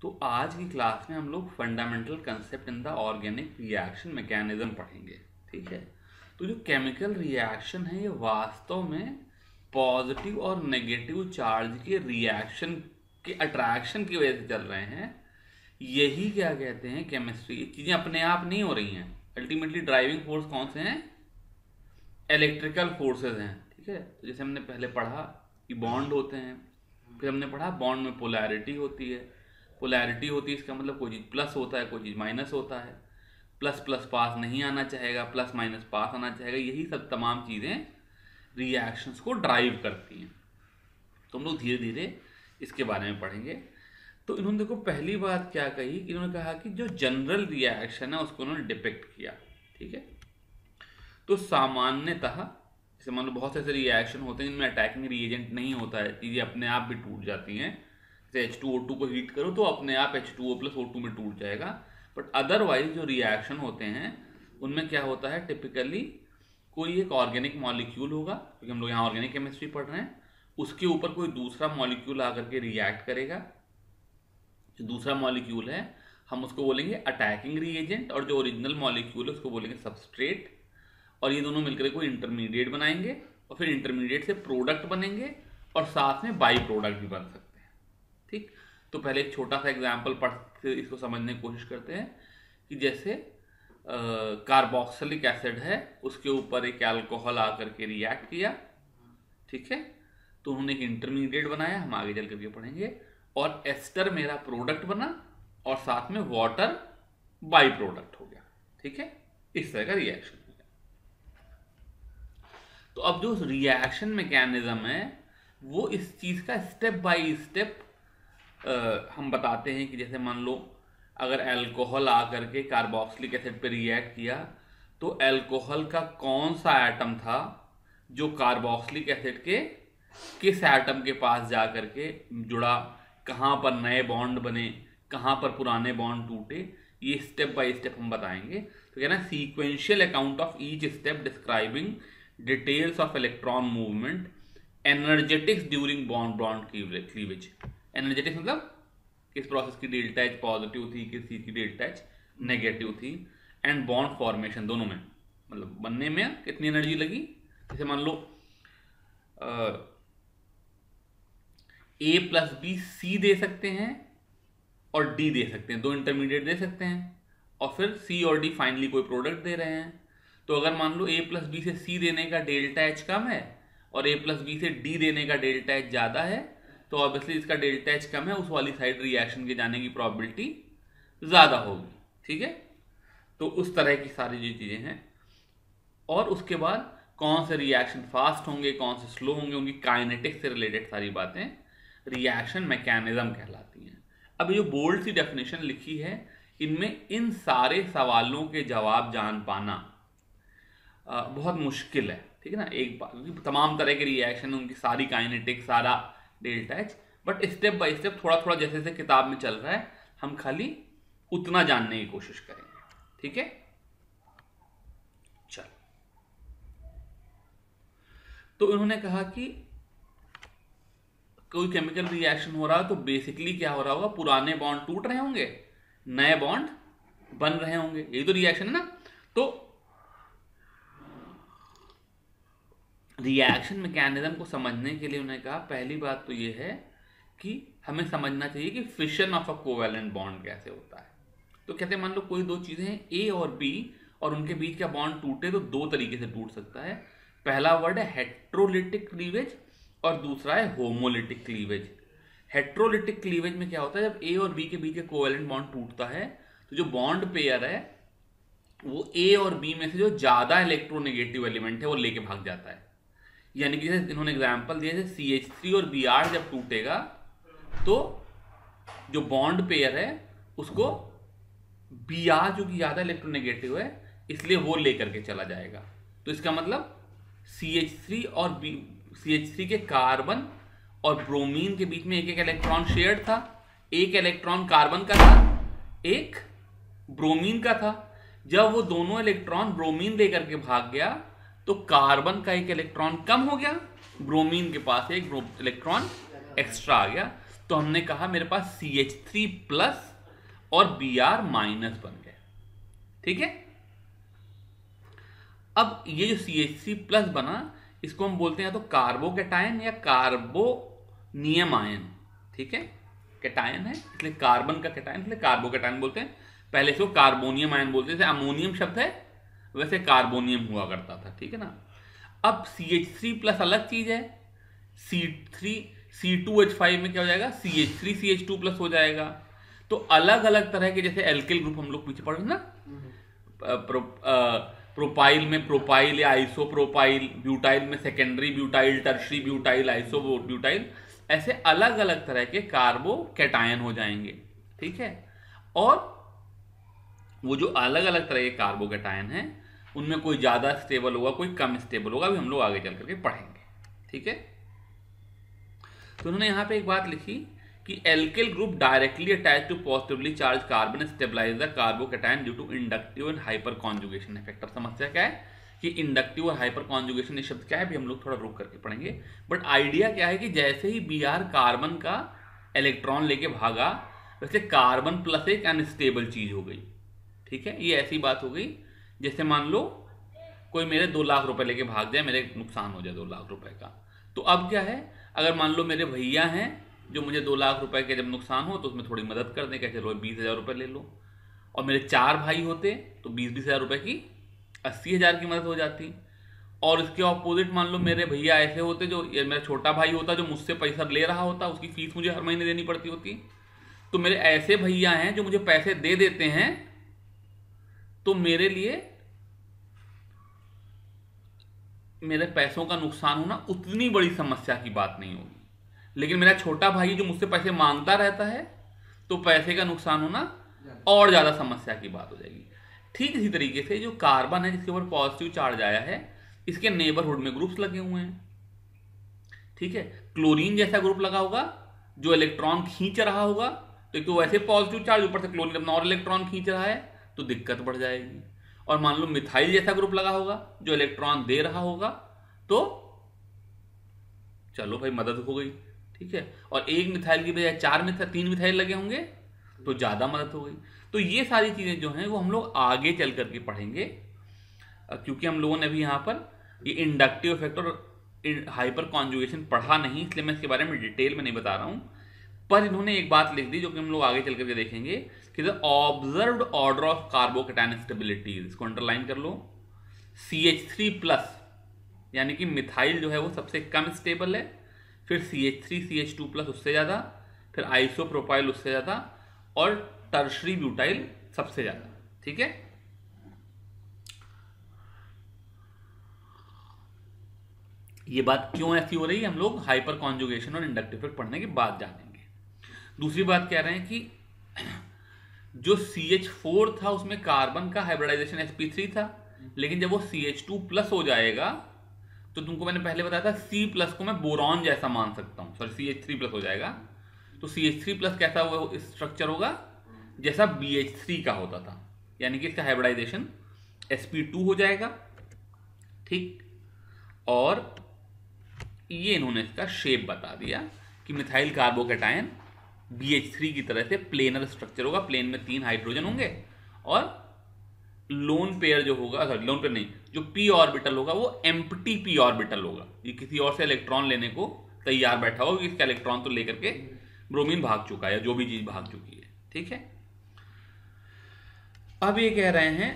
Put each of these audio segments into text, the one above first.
तो आज की क्लास में हम लोग fundamental concept in the organic reaction mechanism पढ़ेंगे। ठीक है। तो जो केमिकल रिएक्शन है ये वास्तव में पॉजिटिव और नेगेटिव चार्ज के रिएक्शन के अट्रैक्शन की वजह से चल रहे हैं। यही क्या कहते हैं केमिस्ट्री। चीज़ें अपने आप नहीं हो रही हैं। अल्टीमेटली ड्राइविंग फोर्स कौन से हैं? इलेक्ट्रिकल फोर्सेस हैं। ठीक है। तो जैसे हमने पहले पढ़ा कि बॉन्ड होते हैं, फिर हमने पढ़ा बॉन्ड में पोलैरिटी होती है। पोलैरिटी होती है इसका मतलब कोई चीज़ प्लस होता है, कोई चीज़ माइनस होता है। प्लस प्लस पास नहीं आना चाहेगा, प्लस माइनस पास आना चाहेगा। यही सब तमाम चीज़ें रिएक्शंस को ड्राइव करती हैं। तो हम लोग धीरे धीरे इसके बारे में पढ़ेंगे। तो इन्होंने देखो पहली बात क्या कही कि इन्होंने कहा कि जो जनरल रिएक्शन है उसको उन्होंने डिपिक्ट किया। ठीक है। तो सामान्यतः जैसे मान लो बहुत से ऐसे रिएक्शन होते हैं जिनमें अटैकिंग रिएजेंट नहीं होता है, चीज़ें अपने आप भी टूट जाती हैं। जैसे H2O2 को हीट करो तो अपने आप H2O + O2 में टूट जाएगा। बट अदरवाइज जो रिएक्शन होते हैं उनमें क्या होता है, टिपिकली कोई एक ऑर्गेनिक मॉलिक्यूल होगा, क्योंकि हम लोग यहाँ ऑर्गेनिक केमिस्ट्री पढ़ रहे हैं, उसके ऊपर कोई दूसरा मॉलिक्यूल आकर के रिएक्ट करेगा। जो दूसरा मॉलिक्यूल है हम उसको बोलेंगे अटैकिंग रिएजेंट, और जो ओरिजिनल मॉलिक्यूल है उसको बोलेंगे सबस्ट्रेट। और ये दोनों मिलकर कोई इंटरमीडिएट बनाएंगे और फिर इंटरमीडिएट से प्रोडक्ट बनेंगे और साथ में बाई प्रोडक्ट भी बन सकते हैं। ठीक। तो पहले एक छोटा सा एग्जांपल पढ़ के इसको समझने की कोशिश करते हैं कि जैसे कार्बोक्सिलिक एसिड है, उसके ऊपर एक अल्कोहल आकर के रिएक्ट किया। ठीक है। तो उन्होंने एक इंटरमीडिएट बनाया, हम आगे चल करके पढ़ेंगे। और एस्टर मेरा प्रोडक्ट बना और साथ में वाटर बाई प्रोडक्ट हो गया। ठीक है। इस तरह का रिएक्शन। तो अब जो रिएक्शन मैकेनिज्म है वो इस चीज़ का स्टेप बाय स्टेप हम बताते हैं कि जैसे मान लो अगर अल्कोहल आकर के कार्बोक्सिलिक एसिड पे रिएक्ट किया तो अल्कोहल का कौन सा एटम था जो कार्बोक्सिलिक एसिड के किस एटम के पास जा कर के जुड़ा, कहाँ पर नए बॉन्ड बने, कहाँ पर पुराने बॉन्ड टूटे, ये स्टेप बाय स्टेप हम बताएंगे। तो कहना sequential account of each step describing details of electron movement, energetics during bond cleavage. Energetics मतलब किस प्रोसेस की डेल्टा एच पॉजिटिव थी, किस चीज की डेल्टा एच नेगेटिव थी, एंड बॉन्ड फॉर्मेशन दोनों में, मतलब बनने में कितनी एनर्जी लगी। जैसे मान लो A + B C दे सकते हैं और D दे सकते हैं, दो इंटरमीडिएट दे सकते हैं, और फिर C और D फाइनली कोई प्रोडक्ट दे रहे हैं। तो अगर मान लो A + B से C देने का डेल्टा एच कम है और A + B से D देने का डेल्टा एच ज़्यादा है, तो ऑब्वियसली इसका डेल्टा एच कम है, उस वाली साइड रिएक्शन के जाने की प्रोबेबिलिटी ज़्यादा होगी। ठीक है। तो उस तरह की सारी जो चीज़ें हैं, और उसके बाद कौन से रिएक्शन फास्ट होंगे, कौन से स्लो होंगे, उनकी काइनेटिक्स से रिलेटेड सारी बातें रिएक्शन मैकेनिज्म कहलाती हैं। अब ये जो बोल्ड सी डेफिनेशन लिखी है, इनमें इन सारे सवालों के जवाब जान पाना बहुत मुश्किल है। ठीक है ना। एक बार तमाम तरह के रिएक्शन, उनकी सारी काइनेटिक, सारा delta H, but step by step थोड़ा थोड़ा जैसे जैसे किताब में चल रहा है हम खाली उतना जानने की कोशिश करेंगे। ठीक है। चल, तो उन्होंने कहा कि कोई केमिकल रिएक्शन हो रहा है तो बेसिकली क्या हो रहा होगा, पुराने बॉन्ड टूट रहे होंगे, नए बॉन्ड बन रहे होंगे। यही तो रिएक्शन है ना। तो रिएक्शन मैकेनिज्म को समझने के लिए उन्होंने कहा पहली बात तो ये है कि हमें समझना चाहिए कि fission of a covalent bond कैसे होता है। तो कहते हैं मान लो कोई दो चीज़ें हैं A और B और उनके बीच का बॉन्ड टूटे तो दो तरीके से टूट सकता है। पहला वर्ड है हेट्रोलिटिक क्लीवेज और दूसरा है होमोलिटिक क्लीवेज। हेट्रोलिटिक क्लीवेज में क्या होता है, जब A और B के बीच का कोवैलेंट बॉन्ड टूटता है तो जो बॉन्ड पेयर है वो A और B में से जो ज़्यादा इलेक्ट्रोनेगेटिव एलिमेंट है वो लेके भाग जाता है। यानी कि जैसे इन्होंने एग्जाम्पल दिया, जैसे CH3 और Br जब टूटेगा तो जो बॉन्ड पेयर है उसको Br जो कि ज़्यादा इलेक्ट्रोनेगेटिव है इसलिए वो लेकर के चला जाएगा। तो इसका मतलब CH3 के कार्बन और ब्रोमीन के बीच में एक एक इलेक्ट्रॉन शेयर्ड था। एक इलेक्ट्रॉन कार्बन का था, एक ब्रोमीन का था। जब वो दोनों इलेक्ट्रॉन ब्रोमीन लेकर के भाग गया तो कार्बन का एक इलेक्ट्रॉन कम हो गया, ब्रोमीन के पास एक इलेक्ट्रॉन एक्स्ट्रा आ गया। तो हमने कहा मेरे पास CH3 प्लस और Br माइनस बन गए। ठीक है, अब ये जो CH3 प्लस बना इसको हम बोलते हैं या तो कार्बोकैटायन या कार्बोनियम आयन। ठीक है, कैटायन है इसलिए कार्बन का कैटायन इसलिए कार्बोकैटायन बोलते हैं। पहले इसको कार्बोनियम आयन बोलते हैं, जैसे अमोनियम शब्द है वैसे कार्बोनियम हुआ करता था। ठीक है ना, अब CH3 प्लस अलग चीज है, C2H5 में क्या हो जाएगा, CH3 CH2 प्लस हो जाएगा। तो अलग अलग तरह के जैसे एल्किल ग्रुप हम लोग पीछे पढ़े ना, प्रोपाइल में प्रोपाइल या आइसोप्रोपाइल, ब्यूटाइल में secondary butyl, tertiary butyl, iso butyl, ऐसे अलग अलग तरह के कार्बोकैटायन हो जाएंगे। ठीक है, और वो जो अलग अलग तरह के कार्बोकैटायन हैं उनमें कोई ज्यादा स्टेबल होगा कोई कम स्टेबल होगा, अभी हम लोग आगे चल करके पढ़ेंगे। ठीक है, तो उन्होंने यहां पे एक बात लिखी कि alkyl group directly attach to positively charge carbon stabilize the carbocation due to inductive and hyper conjugation effect. अब समस्या क्या है कि इंडक्टिव और हाइपर कॉन्जुगेशन ये शब्द क्या है भी हम लोग थोड़ा रुक करके पढ़ेंगे, बट आइडिया क्या है कि जैसे ही Br कार्बन का इलेक्ट्रॉन लेके भागा वैसे कार्बन प्लस एक अनस्टेबल चीज हो गई। ठीक है, ये ऐसी बात हो गई जैसे मान लो कोई मेरे 2 लाख रुपए लेके भाग जाए, मेरे नुकसान हो जाए 2 लाख रुपए का। तो अब क्या है, अगर मान लो मेरे भैया हैं जो मुझे 2 लाख रुपए के जब नुकसान हो तो उसमें थोड़ी मदद कर दें, कैसे रोज 20,000 रुपए ले लो, और मेरे 4 भाई होते तो 20,000 रुपए की 80,000 की मदद हो जाती। और इसके ऑपोजिट मान लो मेरे भैया ऐसे होते जो मेरा छोटा भाई होता जो मुझसे पैसा ले रहा होता, उसकी फीस मुझे हर महीने देनी पड़ती होती। तो मेरे ऐसे भैया हैं जो मुझे पैसे दे देते हैं, तो मेरे लिए मेरे पैसों का नुकसान होना उतनी बड़ी समस्या की बात नहीं होगी। लेकिन मेरा छोटा भाई जो मुझसे पैसे मांगता रहता है तो पैसे का नुकसान होना और ज्यादा समस्या की बात हो जाएगी। ठीक इसी तरीके से जो कार्बन है जिसके ऊपर पॉजिटिव चार्ज आया है, इसके नेबरहुड में ग्रुप्स लगे हुए हैं। ठीक है, क्लोरीन जैसा ग्रुप लगा होगा जो इलेक्ट्रॉन खींच रहा होगा, तो एक तो वैसे पॉजिटिव चार्ज, ऊपर से क्लोरीन अपना और इलेक्ट्रॉन खींच रहा है तो दिक्कत बढ़ जाएगी। और मान लो मिथाइल जैसा ग्रुप लगा होगा जो इलेक्ट्रॉन दे रहा होगा, तो चलो भाई मदद हो गई। ठीक है, और एक मिथाइल की बजाय 3 मिथाइल लगे होंगे तो ज्यादा मदद हो गई। तो ये सारी चीजें जो हैं वो हम लोग आगे चल करके पढ़ेंगे, क्योंकि हम लोगों ने अभी यहाँ पर ये इंडक्टिव इफेक्ट और हाइपर कॉन्जुगेशन पढ़ा नहीं, इसलिए मैं इसके बारे में डिटेल में नहीं बता रहा हूं। पर इन्होंने एक बात लिख दी जो कि हम लोग आगे चल करके देखेंगे कि the observed order of carbocation stability, इसको अंडरलाइन कर लो। CH3 प्लस यानी कि मिथाइल जो है वो सबसे कम स्टेबल है, फिर CH3 CH2 प्लस उससे ज्यादा, फिर आइसोप्रोपाइल उससे ज्यादा, और टर्शरी ब्यूटाइल सबसे ज्यादा। ठीक है, ये बात क्यों ऐसी हो रही है हम लोग हाइपर कॉन्जुगेशन और इंडक्टिव इफेक्ट पढ़ने के बाद जानेंगे। दूसरी बात कह रहे हैं कि जो CH4 था उसमें कार्बन का हाइब्रिडाइजेशन sp3 था, लेकिन जब वो CH2 प्लस हो जाएगा तो तुमको मैंने पहले बताया था C प्लस को मैं बोरॉन जैसा मान सकता हूं, सॉरी CH3 प्लस हो जाएगा तो CH3 प्लस कैसा हुआ स्ट्रक्चर होगा जैसा BH3 का होता था, यानी कि इसका हाइब्रिडाइजेशन sp2 हो जाएगा। ठीक, और ये इन्होंने इसका शेप बता दिया कि मिथाइल कार्बोकैटायन BH3 की तरह से प्लेनर स्ट्रक्चर होगा, प्लेन में 3 हाइड्रोजन होंगे और लोन पेयर जो होगा, सॉरी लोन पेयर नहीं, जो p ऑर्बिटल होगा वो एम्प्टी p ऑर्बिटल होगा, ये किसी और से इलेक्ट्रॉन लेने को तैयार बैठा होगा, इसका इलेक्ट्रॉन तो लेकर के ब्रोमीन भाग चुका है या जो भी चीज भाग चुकी है। ठीक है, अब ये कह रहे हैं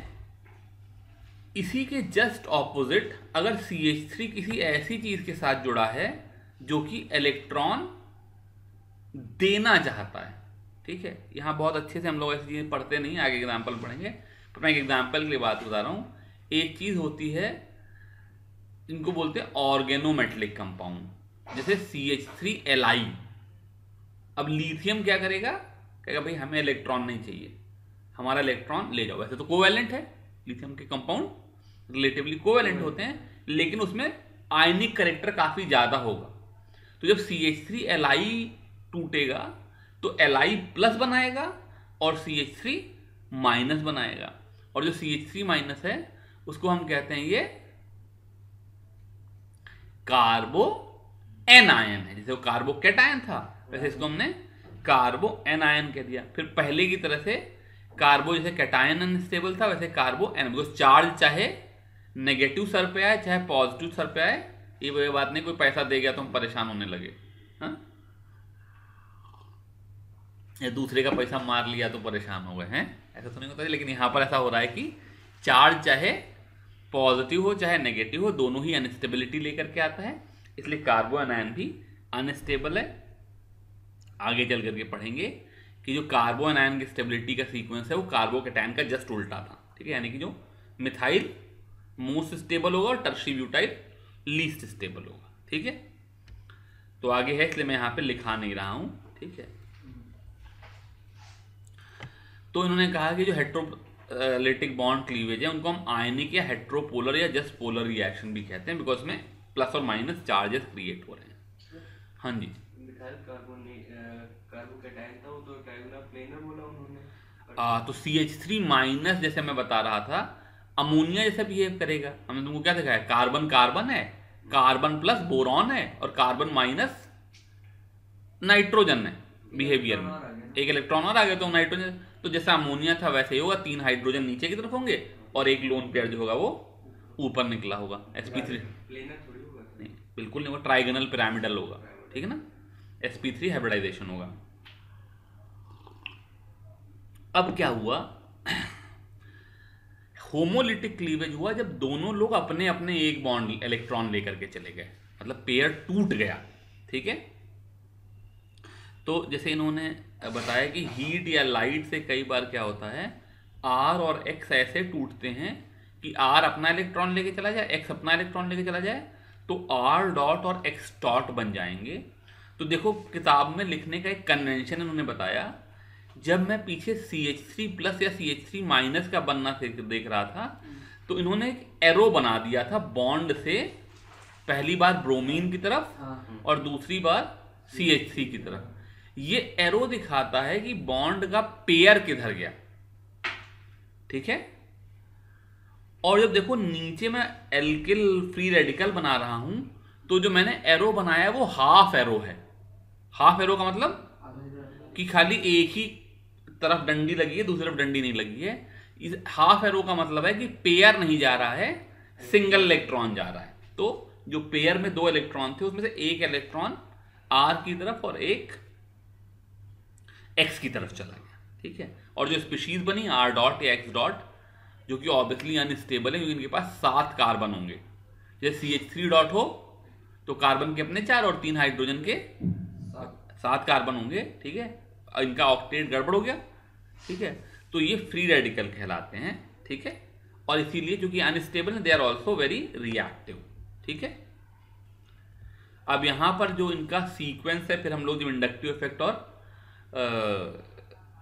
इसी के जस्ट ऑपोजिट अगर CH3 किसी ऐसी चीज के साथ जुड़ा है जो कि इलेक्ट्रॉन देना चाहता है। ठीक है, यहां बहुत अच्छे से हम लोग ऐसी चीजें पढ़ते नहीं, आगे एग्जाम्पल पढ़ेंगे, पर मैं एक एग्जाम्पल के लिए बात बता रहा हूं। एक चीज होती है इनको बोलते हैं ऑर्गेनोमेटेलिक कंपाउंड, जैसे CH3Li। अब लिथियम क्या करेगा, कहेगा भाई हमें इलेक्ट्रॉन नहीं चाहिए, हमारा इलेक्ट्रॉन ले जाओ। वैसे तो कोवैलेंट है, लिथियम के कंपाउंड रिलेटिवली कोवैलेंट होते हैं, लेकिन उसमें आयनिक कैरेक्टर काफी ज्यादा होगा। तो जब CH3Li टूटेगा तो Li प्लस बनाएगा और CH3 माइनस बनाएगा, और जो CH3 माइनस है उसको हम कहते हैं ये कार्बो एनायन है। जैसे वो कार्बोकैटायन था वैसे इसको हमने कार्बो एनायन कह दिया। फिर पहले की तरह से कार्बो जैसे कैटायन अनस्टेबल था, वैसे कार्बो एन, बिकॉज चार्ज चाहे नेगेटिव सर पे आए चाहे पॉजिटिव सर पे आए, ये बात नहीं कोई पैसा दे गया तो हम परेशान होने लगे, हाँ, या दूसरे का पैसा मार लिया तो परेशान हो गए हैं, ऐसा तो नहीं होता। लेकिन यहाँ पर ऐसा हो रहा है कि चार्ज चाहे पॉजिटिव हो चाहे नेगेटिव हो, दोनों ही अनस्टेबिलिटी लेकर के आता है, इसलिए कार्बो एनायन भी अनस्टेबल है। आगे चल करके पढ़ेंगे कि जो कार्बो एनायन की स्टेबिलिटी का सीक्वेंस है वो कार्बो कैटायन का जस्ट उल्टा था, ठीक है, यानी कि जो मिथाइल मोस्ट स्टेबल होगा और टर्शी ब्यूटाइल लीस्ट स्टेबल होगा, ठीक है। तो आगे है, इसलिए मैं यहाँ पे लिखा नहीं रहा हूं, ठीक है। तो इन्होंने कहा कि जो हेट्रोलिटिक बॉन्ड क्लीवेज है उनको हम आयनिक या हेट्रोपोलर या जस्ट पोलर रिएक्शन भी कहते हैं, बिकॉज में प्लस और माइनस चार्जेस क्रिएट हो रहे हैं। हाँ जी, तो CH3 माइनस जैसे मैं बता रहा था अमोनिया जैसा बिहेव करेगा। हमने तुमको क्या दिखाया, कार्बन कार्बन है, कार्बन प्लस बोरॉन है और कार्बन माइनस नाइट्रोजन है बिहेवियर में, एक इलेक्ट्रॉन और आ गया तो नाइट्रोजन। तो जैसा अमोनिया था वैसे ही होगा, 3 हाइड्रोजन नीचे की तरफ होंगे और एक लोन पेयर जो होगा वो ऊपर निकला होगा, sp3 नहीं, बिल्कुल नहीं, वो ट्राइगोनल पिरामिडल होगा, ठीक है ना, sp3 हाइब्रिडाइजेशन होगा। अब क्या हुआ, होमोलिटिक क्लीवेज हुआ जब दोनों लोग अपने अपने एक बॉन्ड इलेक्ट्रॉन लेकर के चले गए, मतलब पेयर टूट गया, ठीक है। तो जैसे इन्होंने बताया कि हीट या लाइट से कई बार क्या होता है, R और X ऐसे टूटते हैं कि R अपना इलेक्ट्रॉन लेके चला जाए, X अपना इलेक्ट्रॉन लेके चला जाए, तो R डॉट और X डॉट बन जाएंगे। तो देखो किताब में लिखने का एक कन्वेंशन इन्होंने बताया, जब मैं पीछे CH3 प्लस या CH3 माइनस का बनना देख रहा था तो इन्होंने एक एरो बना दिया था बॉन्ड से, पहली बार ब्रोमीन की तरफ और दूसरी बार CH3 की तरफ। ये एरो दिखाता है कि बॉन्ड का पेयर किधर गया, ठीक है। और जब देखो नीचे मैं एल्किल फ्री रेडिकल बना रहा हूं तो जो मैंने एरो बनाया है वो हाफ एरो है। हाफ एरो का मतलब कि खाली एक ही तरफ डंडी लगी है, दूसरी तरफ डंडी नहीं लगी है। इस हाफ एरो का मतलब है कि पेयर नहीं जा रहा है, सिंगल इलेक्ट्रॉन जा रहा है। तो जो पेयर में 2 इलेक्ट्रॉन थे उसमें से एक इलेक्ट्रॉन R की तरफ और एक X की तरफ चला गया, ठीक है। और जो स्पीशीज बनी R डॉट या X डॉट, जो कि ऑब्वियसली अनस्टेबल है क्योंकि इनके पास 7 कार्बन होंगे। जैसे CH3 डॉट हो तो कार्बन के अपने 4 और 3 हाइड्रोजन के 7 कार्बन होंगे, ठीक है। इनका ऑक्टेट गड़बड़ हो गया, ठीक है। तो ये फ्री रेडिकल कहलाते हैं, ठीक है। और इसीलिए क्योंकि अनस्टेबल है, they are also very reactive, ठीक है। अब यहां पर जो इनका सीक्वेंस है, फिर हम लोग जब इंडक्टिव इफेक्ट और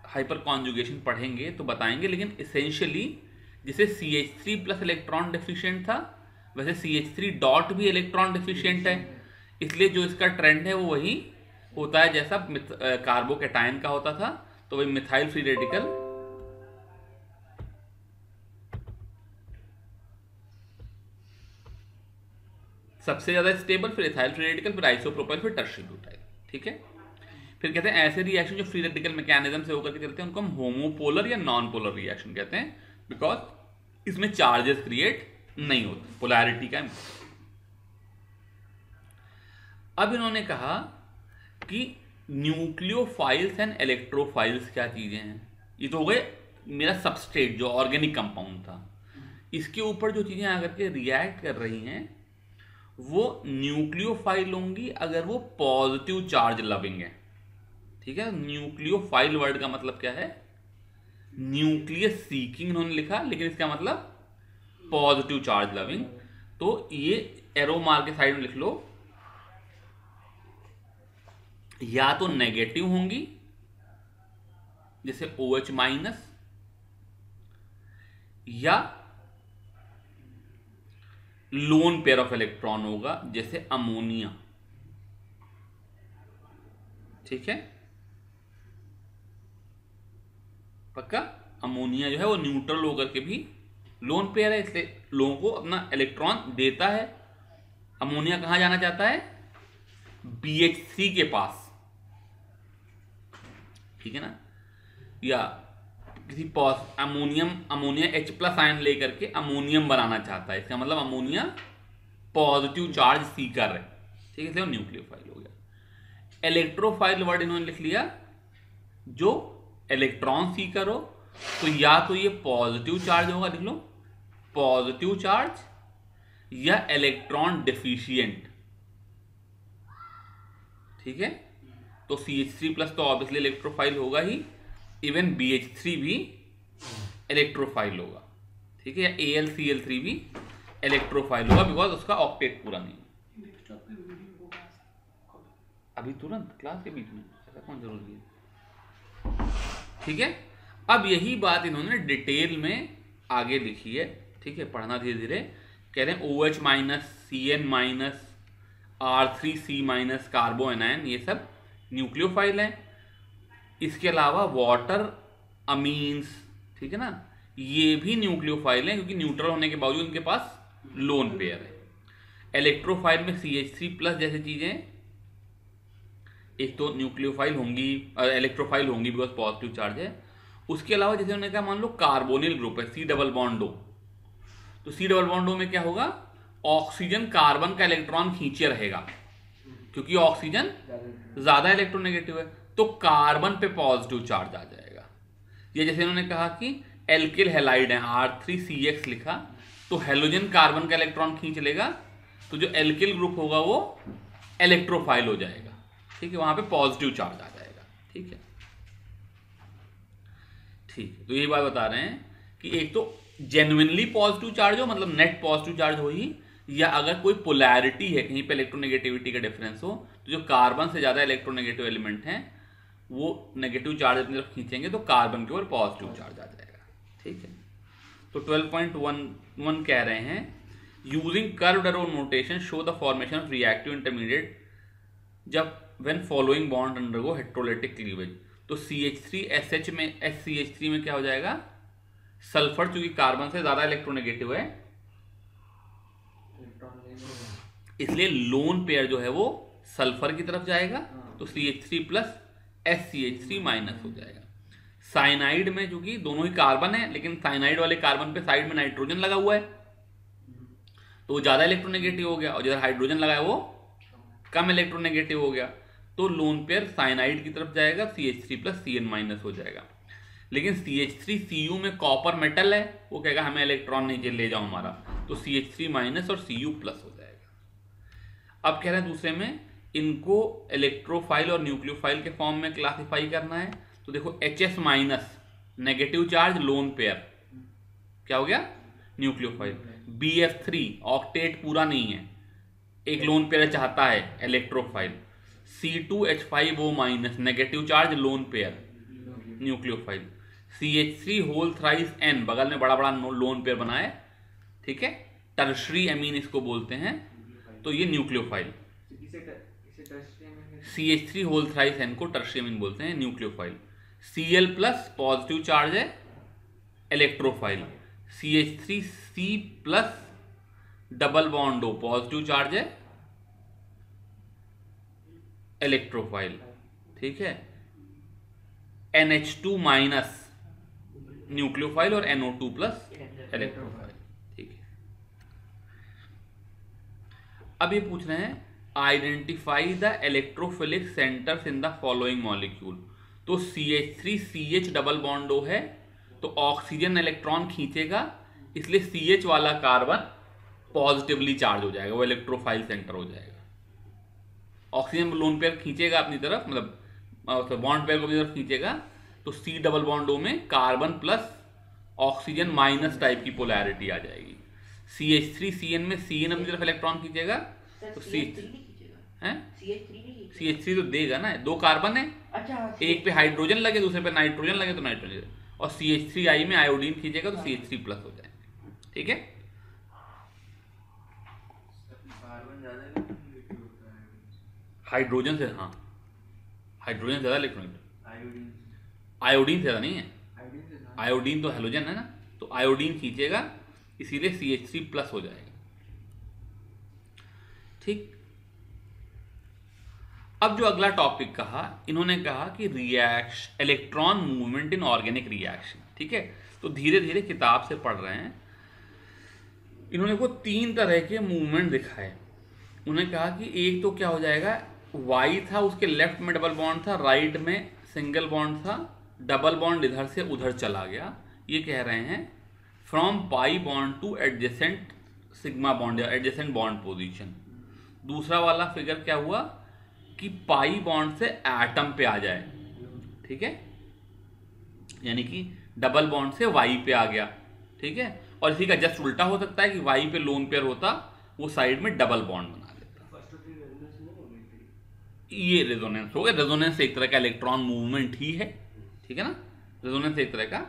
हाइपर कॉन्जुगेशन पढ़ेंगे तो बताएंगे। लेकिन इसेंशियली जैसे CH3 प्लस इलेक्ट्रॉन डिफिशिएंट था वैसे CH3 डॉट भी इलेक्ट्रॉन डिफिशिएंट है, इसलिए जो इसका ट्रेंड है वो वही होता है जैसा कार्बो कैटायन का होता था। तो वही मिथाइल फ्री रेडिकल सबसे ज्यादा स्टेबल, फिर इथाइल फ्री रेडिकल, फिर आइसोप्रोपाइल, फिर टर्शी ब्यूटाइल, ठीक है। फिर कहते हैं ऐसे रिएक्शन जो फ्री रेडिकल मैकेनिज्म से होकर के चलते हैं उनको हम होमोपोलर या नॉन पोलर रिएक्शन कहते हैं, बिकॉज इसमें चार्जेस क्रिएट नहीं होते, पोलैरिटी का। अब इन्होंने कहा कि न्यूक्लियोफाइल्स एंड इलेक्ट्रोफाइल्स क्या चीजें हैं। ये तो हो गए मेरा सबस्ट्रेट जो ऑर्गेनिक कंपाउंड था, इसके ऊपर जो चीजें आकर के रिएक्ट कर रही हैं वो न्यूक्लियोफाइल होंगी अगर वो पॉजिटिव चार्ज लविंग है, ठीक है। न्यूक्लियोफाइल वर्ड का मतलब क्या है, न्यूक्लियस सीकिंग इन्होंने लिखा, लेकिन इसका मतलब पॉजिटिव चार्ज लविंग। तो ये एरो मार के साइड में लिख लो, या तो नेगेटिव होंगी जैसे OH माइनस, या लोन पेयर ऑफ इलेक्ट्रॉन होगा जैसे अमोनिया, ठीक है। पक्का अमोनिया जो है वो न्यूट्रल होकर के भी लोन पेयर है, इसलिए लोगों को अपना इलेक्ट्रॉन देता है। अमोनिया कहां जाना चाहता है, BH3 के पास, ठीक है ना, या किसी अमोनिया H+ आयन लेकर के अमोनियम बनाना चाहता है, इसका मतलब अमोनिया पॉजिटिव चार्ज सीकर है, ठीक है, इसलिए न्यूक्लियोफाइल हो गया। इलेक्ट्रोफाइल वर्ड इन्होंने लिख लिया, जो इलेक्ट्रॉन सीकर हो, तो या तो ये पॉजिटिव चार्ज होगा, लिख लो पॉजिटिव चार्ज, या इलेक्ट्रॉन डिफिशिएंट, ठीक है। तो CH3+ तो ऑब्वियसली इलेक्ट्रोफाइल होगा ही, इवन BH3 भी इलेक्ट्रोफाइल होगा, ठीक है, या AlCl3 भी इलेक्ट्रोफाइल होगा, बिकॉज उसका ऑक्टेट पूरा नहीं है। अभी तुरंत क्लास के बीच में ऐसा कौन जरूरी है, ठीक है। अब यही बात इन्होंने डिटेल में आगे लिखी है, ठीक है, पढ़ना धीरे धीरे। कह रहे हैं OH-, CN-, R3C- कार्बो एनायन, ये सब न्यूक्लियोफाइल हैं। इसके अलावा वाटर अमीन्स, ठीक है ना, ये भी न्यूक्लियोफाइल हैं, क्योंकि न्यूट्रल होने के बावजूद उनके पास लोन पेयर है। इलेक्ट्रोफाइल में CH3+ जैसी चीजें एक तो न्यूक्लियोफाइल होंगी, इलेक्ट्रोफाइल होंगी बिकॉज पॉजिटिव चार्ज है। उसके अलावा जैसे उन्होंने कहा, मान लो कार्बोनिल ग्रुप है C+O, तो C+O में क्या होगा, ऑक्सीजन कार्बन का इलेक्ट्रॉन खींचे रहेगा, क्योंकि ऑक्सीजन ज्यादा इलेक्ट्रोनेगेटिव है, तो कार्बन पे पॉजिटिव चार्ज आ जाएगा। ये जैसे उन्होंने कहा कि एल्किल हैलाइड है, R3CX लिखा, तो हेलोजन कार्बन का इलेक्ट्रॉन खींच लेगा, तो जो एल्किल ग्रुप होगा वो इलेक्ट्रोफाइल हो जाएगा, ठीक है, वहां पे पॉजिटिव चार्ज आ जाएगा, ठीक है। ठीक है, तो यही बात बता रहे हैं कि एक तो जेन्युइनली पॉजिटिव चार्ज हो, मतलब नेट पॉजिटिव चार्ज हो ही, या अगर कोई पोलैरिटी है, कहीं पे इलेक्ट्रोनेगेटिविटी का डिफरेंस हो, तो जो कार्बन से ज्यादा इलेक्ट्रोनेगेटिव एलिमेंट हैं वो नेगेटिव चार्ज अपनी तरफ खींचेंगे, तो कार्बन के ऊपर पॉजिटिव चार्ज आ जाएगा, ठीक है। तो 12.11 कह रहे हैं, using curved arrow notation show the formation of reactive intermediate जब when following bond undergo heterolytic cleavage. तो CH3SH में SCH3 में क्या हो जाएगा, सल्फर, चूंकि कार्बन से ज्यादा इलेक्ट्रोनेगेटिव है, इसलिए लोन पेयर जो है वो सल्फर की तरफ जाएगा, तो CH3+ SCH3- हो जाएगा। साइनाइड में चूंकि दोनों ही कार्बन है, लेकिन साइनाइड वाले कार्बन पे साइड में नाइट्रोजन लगा हुआ है, तो वो ज्यादा इलेक्ट्रोनेगेटिव हो गया, और जिधर हाइड्रोजन लगा है वो कम इलेक्ट्रोनेगेटिव हो गया, तो लोन पेयर साइनाइड की तरफ जाएगा, CH3+ Cn- हो जाएगा। लेकिन CH3Cu में कॉपर मेटल है, वो कहेगा हमें इलेक्ट्रॉन नहीं ले जाओ हमारा, तो CH3- और Cu+ हो जाएगा। अब कह रहे हैं दूसरे में इनको इलेक्ट्रोफाइल और न्यूक्लियोफाइल के फॉर्म में क्लासिफाई करना है, तो देखो HS- negative charge lone pair क्या हो गया, न्यूक्लियोफाइल। BF3 ऑक्टेट पूरा नहीं है, एक लोन पेयर चाहता है, electrophile. C2H5O- negative charge lone pair, nucleophile. CH3 whole thrice N बगल में बड़ा बड़ा लोन पेयर बनाए, ठीक है, टर्शरी अमीन इसको बोलते हैं, तो ये nucleophile. CH3 whole thrice N को टर्शरी अमीन बोलते हैं, न्यूक्लियोफाइल। Cl+ पॉजिटिव चार्ज है, electrophile. CH3C+ double bond O positive charge है, इलेक्ट्रोफाइल, ठीक है। NH2- न्यूक्लियोफाइल और NO2+ इलेक्ट्रोफाइल, ठीक है। अब ये पूछ रहे हैं, identify the electrophilic centres in the following molecule. तो CH3CH डबल बॉन्ड O है, तो ऑक्सीजन इलेक्ट्रॉन खींचेगा, इसलिए CH वाला कार्बन पॉजिटिवली चार्ज हो जाएगा, वो इलेक्ट्रोफाइल सेंटर हो जाएगा। ऑक्सीजन लोन पेयर खींचेगा अपनी तरफ, मतलब बॉन्ड पेयर को अपनी तरफ खींचेगा, तो C डबल बॉन्ड O में carbon plus oxygen minus type की पोलैरिटी आ जाएगी। CH3CN में CN अपनी तरफ इलेक्ट्रॉन खींचेगा, तो CH3 तो देगा ना, दो कार्बन है, एक पे हाइड्रोजन लगे, दूसरे पे नाइट्रोजन लगे, तो नाइट्रोजन, और CH3I में आयोडीन खींचेगा, तो CH3+ हो जाएगा, ठीक है। हाइड्रोजन से, हाँ, हाइड्रोजन ज्यादा इलेक्ट्रॉनिक, आयोडीन से ज्यादा नहीं है, आयोडीन तो हेलोजन है ना, तो आयोडीन खींचेगा, इसीलिए CH3+ हो जाएगा, ठीक। अब जो अगला टॉपिक कहा, इन्होंने कहा कि reaction, electron movement in organic reaction. ठीक है, तो धीरे धीरे किताब से पढ़ रहे हैं। इन्होंने को 3 तरह के मूवमेंट दिखाए। उन्होंने कहा कि एक तो क्या हो जाएगा, वाई था, उसके लेफ्ट में डबल बॉन्ड था, राइट में सिंगल बॉन्ड था, डबल बॉन्ड इधर से उधर चला गया। ये कह रहे हैं from pi bond two adjacent sigma bond या एडजेसेंट बॉन्ड पोजीशन। दूसरा वाला फिगर क्या हुआ कि पाई बॉन्ड से एटम पे आ जाए। ठीक है, यानी कि डबल बॉन्ड से वाई पे आ गया। ठीक है, और इसी का जस्ट उल्टा हो सकता है कि वाई पे लोन पेयर होता, वो साइड में डबल बॉन्ड बना लेता। ये रेजोनेंस हो गया। रेजोनेंस एक तरह का इलेक्ट्रॉन मूवमेंट ही है। ठीक है ना, रेजोनेंस एक तरह का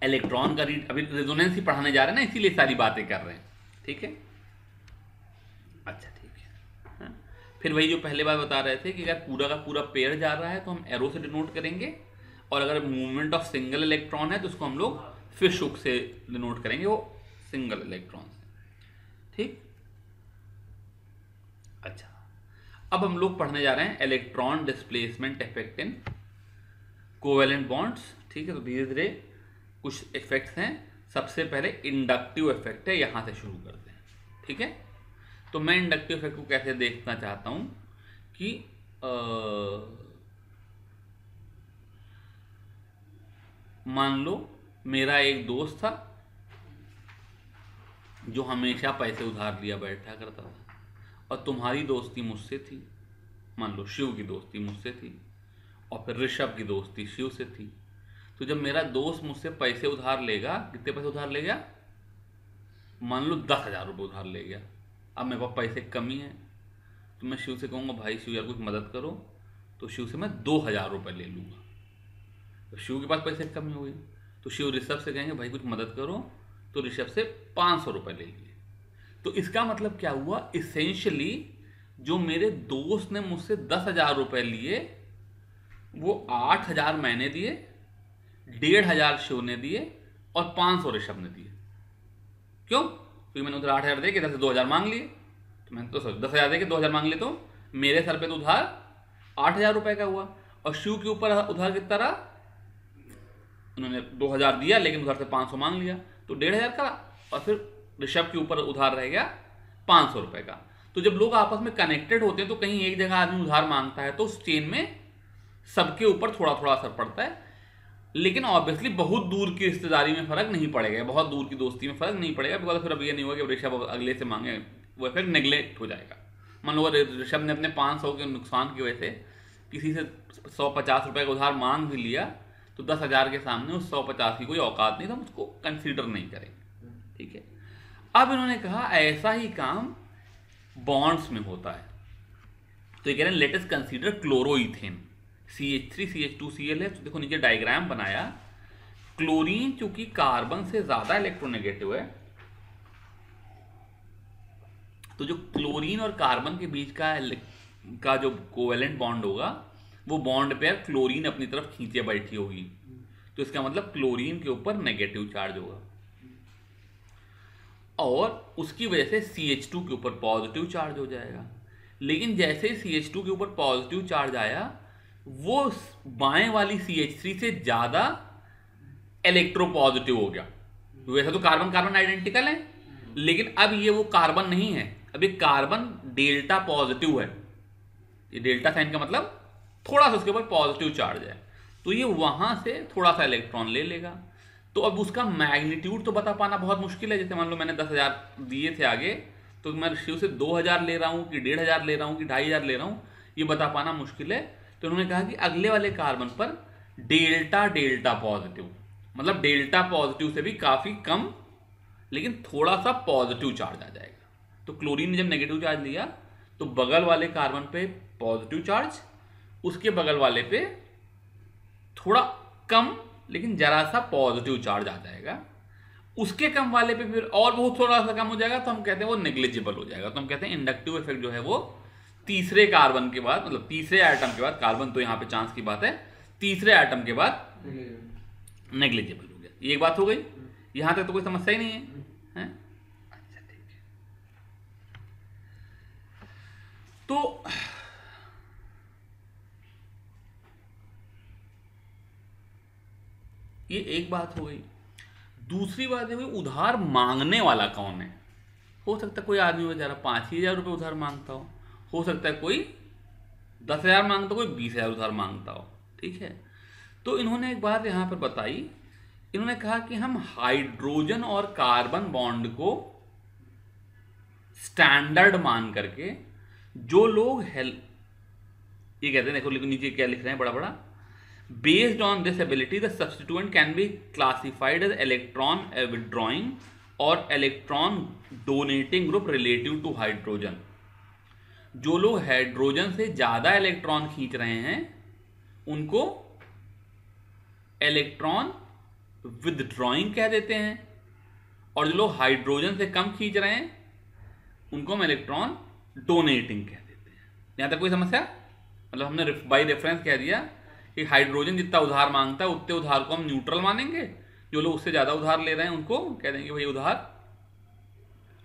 इलेक्ट्रॉन का अभी रेजोनेंस ही पढ़ाने जा रहे हैं ना, इसीलिए सारी बातें कर रहे हैं। ठीक है, अच्छा ठीक है। हाँ? फिर वही जो पहले बार बता रहे थे कि अगर पूरा का पूरा पेयर जा रहा है तो हम एरो से डिनोट करेंगे, और अगर मूवमेंट ऑफ सिंगल इलेक्ट्रॉन है तो उसको हम लोग फिश हुक से डिनोट करेंगे, वो सिंगल इलेक्ट्रॉन से। ठीक, अच्छा, अब हम लोग पढ़ने जा रहे हैं electron displacement effect in covalent bonds. ठीक है, तो धीरे धीरे कुछ इफेक्ट्स हैं। सबसे पहले इंडक्टिव इफेक्ट है, यहां से शुरू करते हैं। ठीक है, तो मैं इंडक्टिव इफेक्ट को कैसे देखना चाहता हूं कि मान लो मेरा एक दोस्त था जो हमेशा पैसे उधार लिया बैठा करता था, और तुम्हारी दोस्ती मुझसे थी। मान लो शिव की दोस्ती मुझसे थी, और फिर ऋषभ की दोस्ती शिव से थी। तो जब मेरा दोस्त मुझसे पैसे उधार लेगा, कितने पैसे उधार लेगा, मान लो 10,000 रुपये उधार ले गया। अब मेरे पास पैसे कमी है, तो मैं शिव से कहूँगा भाई शिव यार कुछ मदद करो, तो शिव से मैं 2,000 रुपये ले लूँगा। तो शिव के पास पैसे कमी हो गई, तो शिव ऋषभ से कहेंगे भाई कुछ मदद करो, तो ऋषभ से 500 रुपये ले लिए। तो इसका मतलब क्या हुआ, इसेंशियली जो मेरे दोस्त ने मुझसे 10,000 रुपये लिए, वो 8,000 मैंने दिए, 1,500 शिव ने दिए, और 500 ऋषभ ने दिए। क्यों? क्योंकि मैंने उधर 8,000 दे के इधर से 2,000 मांग लिए। तो मैंने तो 10,000 दे के 2,000 मांग लिए, तो मेरे सर पे तो उधार 8,000 रुपये का हुआ, और शिव के ऊपर उधार कितना रहा, उन्होंने 2,000 दिया लेकिन उधार से 500 मांग लिया, तो 1,500 का, और फिर ऋषभ के ऊपर उधार रह गया 500 रुपये का। तो जब लोग आपस में कनेक्टेड होते हैं तो कहीं एक जगह आदमी उधार मांगता है तो उस चेन में सबके ऊपर थोड़ा थोड़ा असर पड़ता है। लेकिन ऑब्वियसली बहुत दूर की रिश्तेदारी में फर्क नहीं पड़ेगा, बहुत दूर की दोस्ती में फर्क नहीं पड़ेगा, बिकॉज फिर अब ये नहीं होगा कि ऋषभ अगले से मांगे, वो फिर नेग्लेक्ट हो जाएगा। मान लो ऋषभ ने अपने 500 के नुकसान की वजह से किसी से 150 रुपये का उधार मांग भी लिया, तो 10,000 के सामने उस 150 की कोई औकात नहीं, तो हम उसको कंसीडर नहीं करेंगे। ठीक है, अब इन्होंने कहा ऐसा ही काम बॉन्ड्स में होता है। तो ये कह रहे हैं let us consider chloroethane, CH3 CH2Cl है। तो देखो नीचे डायग्राम बनाया, क्लोरीन चूंकि कार्बन से ज्यादा इलेक्ट्रोनेगेटिव है, तो जो क्लोरीन और कार्बन के बीच का जो कोवेलेंट बॉन्ड होगा, वो बॉन्ड पेयर क्लोरीन अपनी तरफ खींचे बैठी होगी, तो इसका मतलब क्लोरीन के ऊपर नेगेटिव चार्ज होगा, और उसकी वजह से CH2 के ऊपर पॉजिटिव चार्ज हो जाएगा। लेकिन जैसे ही CH2 के ऊपर पॉजिटिव चार्ज आया, वो बाएं वाली CH3 से ज्यादा इलेक्ट्रोपॉजिटिव हो गया। वैसे तो कार्बन कार्बन आइडेंटिकल है, लेकिन अब ये वो कार्बन नहीं है, अब ये कार्बन डेल्टा पॉजिटिव है। ये डेल्टा साइन का मतलब थोड़ा सा उसके ऊपर पॉजिटिव चार्ज है, तो ये वहां से थोड़ा सा इलेक्ट्रॉन ले लेगा। तो अब उसका मैग्नीट्यूड तो बता पाना बहुत मुश्किल है। जैसे मान लो मैंने 10,000 दिए थे आगे, तो मैं शिव से 2,000 ले रहा हूँ कि 1,500 ले रहा हूँ कि 2,500 ले रहा हूँ, ये बता पाना मुश्किल है। तो उन्होंने कहा कि अगले वाले कार्बन पर डेल्टा डेल्टा पॉजिटिव, मतलब डेल्टा पॉजिटिव से भी काफी कम लेकिन थोड़ा सा पॉजिटिव चार्ज आ जाएगा। तो क्लोरीन ने जब नेगेटिव चार्ज लिया, तो बगल वाले कार्बन पे पॉजिटिव चार्ज, उसके बगल वाले पे थोड़ा कम लेकिन जरा सा पॉजिटिव चार्ज आ जाएगा, उसके कम वाले पे फिर और बहुत थोड़ा सा कम हो जाएगा, तो हम कहते हैं वो नेग्लिजिबल हो जाएगा। तो हम कहते हैं इंडक्टिव इफेक्ट जो है वो तीसरे कार्बन के बाद, मतलब तीसरे एटम के बाद, कार्बन तो यहाँ पे चांस की बात है, तीसरे एटम के बाद नेग्लिजिबल हो गया। ये एक बात हो गई, यहां तक तो कोई समस्या ही नहीं है, है? अच्छा ठीक है। तो ये एक बात हो गई। दूसरी बात है, उधार मांगने वाला कौन है? हो सकता है कोई आदमी बेचारा 5,000 रुपये उधार मांगता हो सकता है कोई 10,000 मांगता हो, कोई 20,000 उधार मांगता हो। ठीक है, तो इन्होंने एक बात यहाँ पर बताई, इन्होंने कहा कि हम हाइड्रोजन और कार्बन बॉन्ड को स्टैंडर्ड मान करके जो लोग ये कहते हैं, देखो नीचे क्या लिख रहे हैं बड़ा बड़ा, based on this ability the substituent can be classified as electron withdrawing और electron donating group relative to hydrogen. जो लोग हाइड्रोजन से ज्यादा इलेक्ट्रॉन खींच रहे हैं उनको इलेक्ट्रॉन विदड्रॉइंग कह देते हैं, और जो लोग हाइड्रोजन से कम खींच रहे हैं उनको हम इलेक्ट्रॉन डोनेटिंग कह देते हैं। यहां तक कोई समस्या? मतलब हमने बाई रेफरेंस कह दिया कि हाइड्रोजन जितना उधार मांगता है उतने उधार को हम न्यूट्रल मानेंगे, जो लोग उससे ज्यादा उधार ले रहे हैं उनको कह देंगे भाई उधार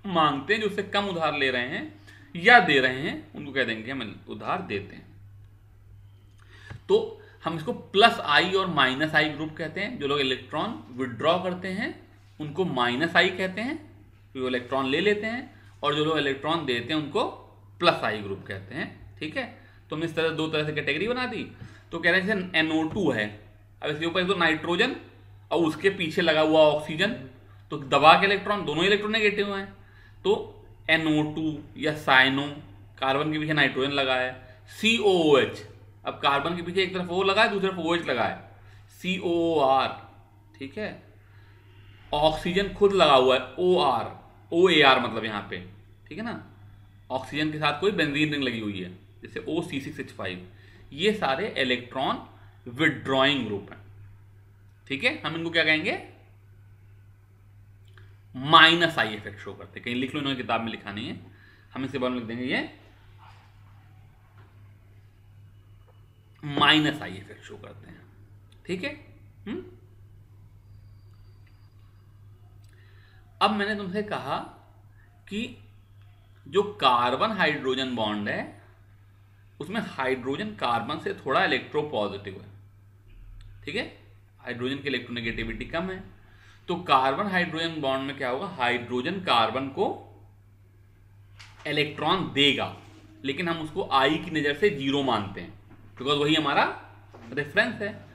मांगते हैं, जो उससे कम उधार ले रहे हैं या दे रहे हैं उनको कह देंगे हम उधार देते हैं। तो हम इसको प्लस आई और माइनस आई ग्रुप कहते हैं। जो लोग इलेक्ट्रॉन विड्रॉ करते हैं उनको माइनस आई कहते हैं, जो इलेक्ट्रॉन ले लेते हैं, और जो लोग इलेक्ट्रॉन देते हैं उनको प्लस आई ग्रुप कहते हैं। ठीक है, तो हमने इस तरह दो तरह से कैटेगरी बना दी। तो कह रहे हैं जैसे NO2 है, अब इसके ऊपर तो नाइट्रोजन और उसके पीछे लगा हुआ ऑक्सीजन, तो दबा के इलेक्ट्रॉन, दोनों इलेक्ट्रॉन नेगेटिव हैं, तो NO2 या साइनो, कार्बन के पीछे नाइट्रोजन लगा है, COOH, अब कार्बन के पीछे एक तरफ O लगा है दूसरी तरफ OH लगा है, COOR। ठीक है, ऑक्सीजन खुद लगा हुआ है OAR मतलब यहाँ पे, ठीक है ना, ऑक्सीजन के साथ कोई बेंजीन रिंग लगी हुई है जैसे OC6H5। ये सारे इलेक्ट्रॉन विड्रॉइंग ग्रुप हैं। ठीक है, हम इनको क्या कहेंगे? माइनस आई इफेक्ट शो करते हैं। कहीं लिख लो, इन्होंने किताब में लिखा नहीं है, हम इसके बारे में लिख देंगे ये माइनस आई इफेक्ट शो करते हैं। ठीक है, अब मैंने तुमसे कहा कि जो कार्बन हाइड्रोजन बॉन्ड है उसमें हाइड्रोजन कार्बन से थोड़ा इलेक्ट्रोपॉजिटिव है। ठीक है, हाइड्रोजन की इलेक्ट्रोनेगेटिविटी कम है, तो कार्बन हाइड्रोजन बॉन्ड में क्या होगा? हाइड्रोजन कार्बन को इलेक्ट्रॉन देगा, लेकिन हम उसको आई की नजर से 0 मानते हैं बिकॉज वही हमारा रेफरेंस है।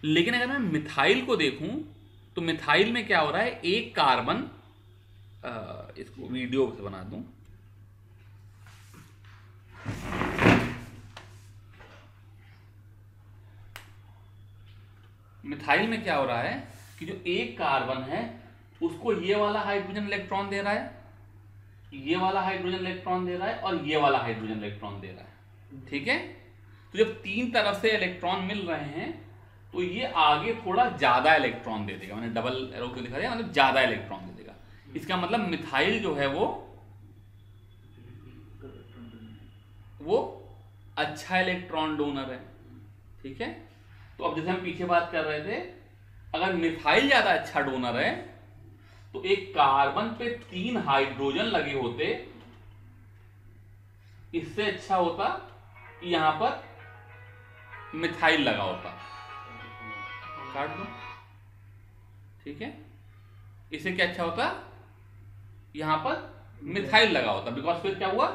लेकिन अगर मैं मिथाइल को देखूं तो मिथाइल में क्या हो रहा है? एक कार्बन, इसको वीडियो से बना दूं, मिथाइल में क्या हो रहा है कि जो एक कार्बन है उसको ये वाला हाइड्रोजन इलेक्ट्रॉन दे रहा है, ये वाला हाइड्रोजन इलेक्ट्रॉन दे रहा है, और ये वाला हाइड्रोजन इलेक्ट्रॉन दे रहा है। ठीक है, तो जब तीन तरफ से इलेक्ट्रॉन मिल रहे हैं तो ये आगे थोड़ा ज्यादा इलेक्ट्रॉन दे देगा। मैंने डबल एरो क्यों दिखा दिया? मतलब ज्यादा इलेक्ट्रॉन दे देगा। इसका मतलब मिथाइल जो है वो अच्छा इलेक्ट्रॉन डोनर है। ठीक है, तो अब जैसे हम पीछे बात कर रहे थे, अगर मिथाइल ज्यादा अच्छा डोनर है तो एक कार्बन पे 3 हाइड्रोजन लगे होते, इससे अच्छा होता कि यहां पर मिथाइल लगा होता। काट दो। ठीक है, इससे क्या अच्छा होता? यहां पर मिथाइल लगा होता, बिकॉज फिर क्या हुआ?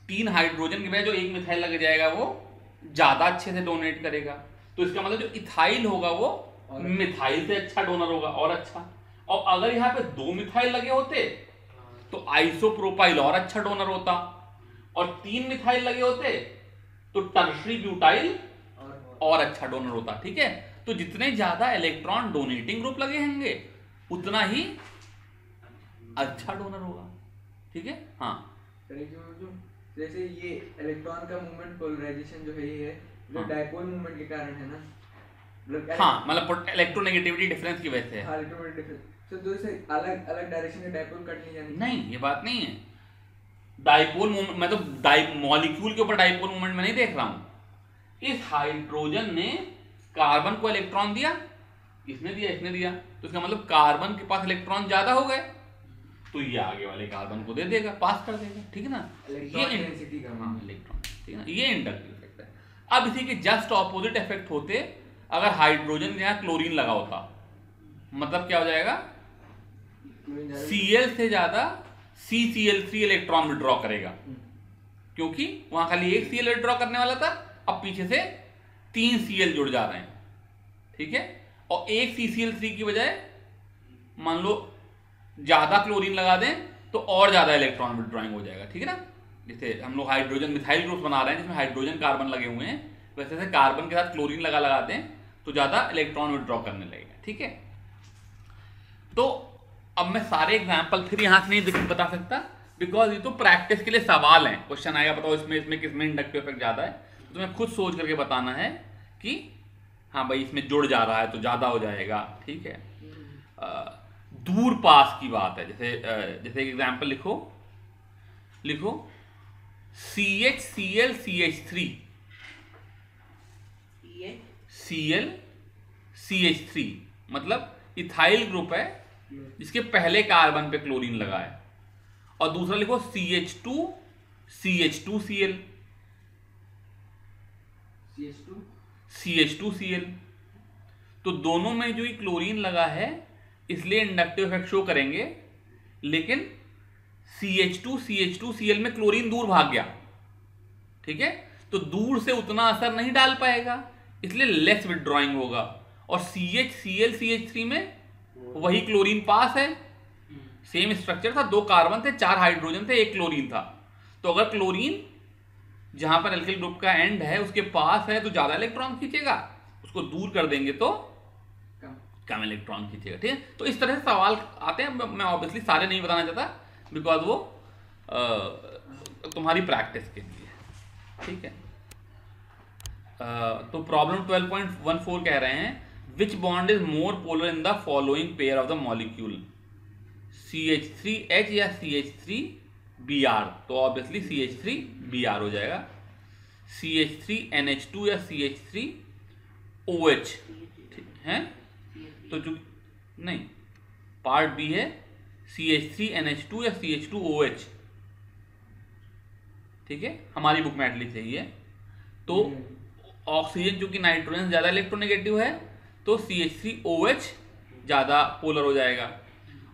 3 हाइड्रोजन के बजाय जो एक मिथाइल लग जाएगा वो ज्यादा अच्छे से डोनेट करेगा। तो इसका मतलब जो इथाइल होगा वो मिथाइल से अच्छा डोनर होगा और अच्छा। और अगर यहाँ पे 2 मिथाइल लगे होते तो आइसोप्रोपाइल और अच्छा डोनर होता, और 3 मिथाइल लगे होते तो टर्शरी ब्यूटाइल और अच्छा डोनर होता। ठीक है, तो जितने ज्यादा इलेक्ट्रॉन डोनेटिंग ग्रुप लगे होंगे उतना ही अच्छा डोनर होगा। ठीक है, हाँ, जैसे ये इलेक्ट्रॉन का मूवमेंट पोलराइजेशन जो है ये है जो डायपोल मूवमेंट के कारण है ना, हाँ, मतलब इलेक्ट्रोनेगेटिविटी डिफरेंस की वजह से। हाँ, इलेक्ट्रोनेगेटिव डिफरेंस। तो दो से अलग अलग डायरेक्शन में डायपोल कट नहीं जाने। नहीं, ये बात नहीं है। डायपोल मूवमेंट, मैं तो मॉलिक्यूल के ऊपर डायपोल मूवमेंट में नहीं देख रहा हूं। इस हाइड्रोजन ने कार्बन को इलेक्ट्रॉन दिया, इसने दिया, इसने दिया, तो इसका मतलब कार्बन के पास इलेक्ट्रॉन ज्यादा हो गए। तो ये आगे वाले कार्बन को दे देगा, पास कर देगा, ठीक है ना। इलेक्ट्रॉन डेंसिटी कम। हाँ इलेक्ट्रॉन, ठीक है ना, ये इंडक्टिव इफेक्ट है। अब इसी के जस्ट ऑपोजिट इफेक्ट होते अगर हाइड्रोजन के यहाँ क्लोरीन लगा होता, मतलब क्या हो जाएगा, Cl से ज्यादा CCl3 इलेक्ट्रॉन विड्रॉ करेगा, क्योंकि वहां खाली एक Cl विड्रॉ करने वाला था, अब पीछे से 3 Cl जुड़ जा रहे हैं, ठीक है। और एक CCl3 की बजाय मान लो ज्यादा क्लोरीन लगा दें तो और ज्यादा इलेक्ट्रॉन विड्रॉइंग हो जाएगा, ठीक है ना। जैसे हम लोग हाइड्रोजन मिथाइल ग्रुप बना रहे हैं जिसमें हाइड्रोजन कार्बन लगे हुए हैं, वैसे से कार्बन के साथ क्लोरीन लगा दें तो ज्यादा इलेक्ट्रॉन विड्रॉ करने लगेगा, ठीक है। तो अब मैं सारे एग्जाम्पल फिर यहां से नहीं बता सकता, बिकॉज ये तो प्रैक्टिस के लिए सवाल है, क्वेश्चन आएगा बताओ इसमें किसमें इंडक्टिव इफेक्ट ज्यादा है, तो तुम्हें खुद सोच करके बताना है कि हाँ भाई इसमें जुड़ जा रहा है तो ज्यादा हो जाएगा, ठीक है। दूर पास की बात है, जैसे एक एग्जाम्पल लिखो CHCl CH3 Cl CH3 मतलब इथाइल ग्रुप है जिसके पहले कार्बन पे क्लोरीन लगा है, और दूसरा लिखो CH2 CH2Cl CH2Cl। तो दोनों में जो ये क्लोरीन लगा है इसलिए इंडक्टिव इफेक्ट शो करेंगे, लेकिन CH2CH2Cl में क्लोरीन दूर भाग गया, ठीक है, तो दूर से उतना असर नहीं डाल पाएगा, इसलिए लेस विड्रॉइंग होगा। और CHCl CH3 में वही क्लोरीन पास है, सेम स्ट्रक्चर था, 2 कार्बन थे, 4 हाइड्रोजन थे, 1 क्लोरीन था, तो अगर क्लोरीन जहां पर एल्किल ग्रुप का एंड है उसके पास है तो ज्यादा इलेक्ट्रॉन खींचेगा, उसको दूर कर देंगे तो कम इलेक्ट्रॉन खींचेगा, ठीक है। तो इस तरह से सवाल आते हैं, मैं ऑब्वियसली सारे नहीं बताना चाहता बिकॉज वो तुम्हारी प्रैक्टिस के लिए, ठीक है। तो प्रॉब्लम 12.14 कह रहे हैं विच bond is more polar in the following pair of the molecule, CH3H या CH3Br, तो ऑब्वियसली CH3Br हो जाएगा। CH3NH2 या CH3OH है, तो जो नहीं पार्ट बी है CH3NH2 या CH2OH, ठीक है, हमारी बुक में एटलीस्ट यही है। तो ऑक्सीजन जो कि नाइट्रोजन ज्यादा इलेक्ट्रोनेगेटिव है तो CH3OH ज्यादा पोलर हो जाएगा,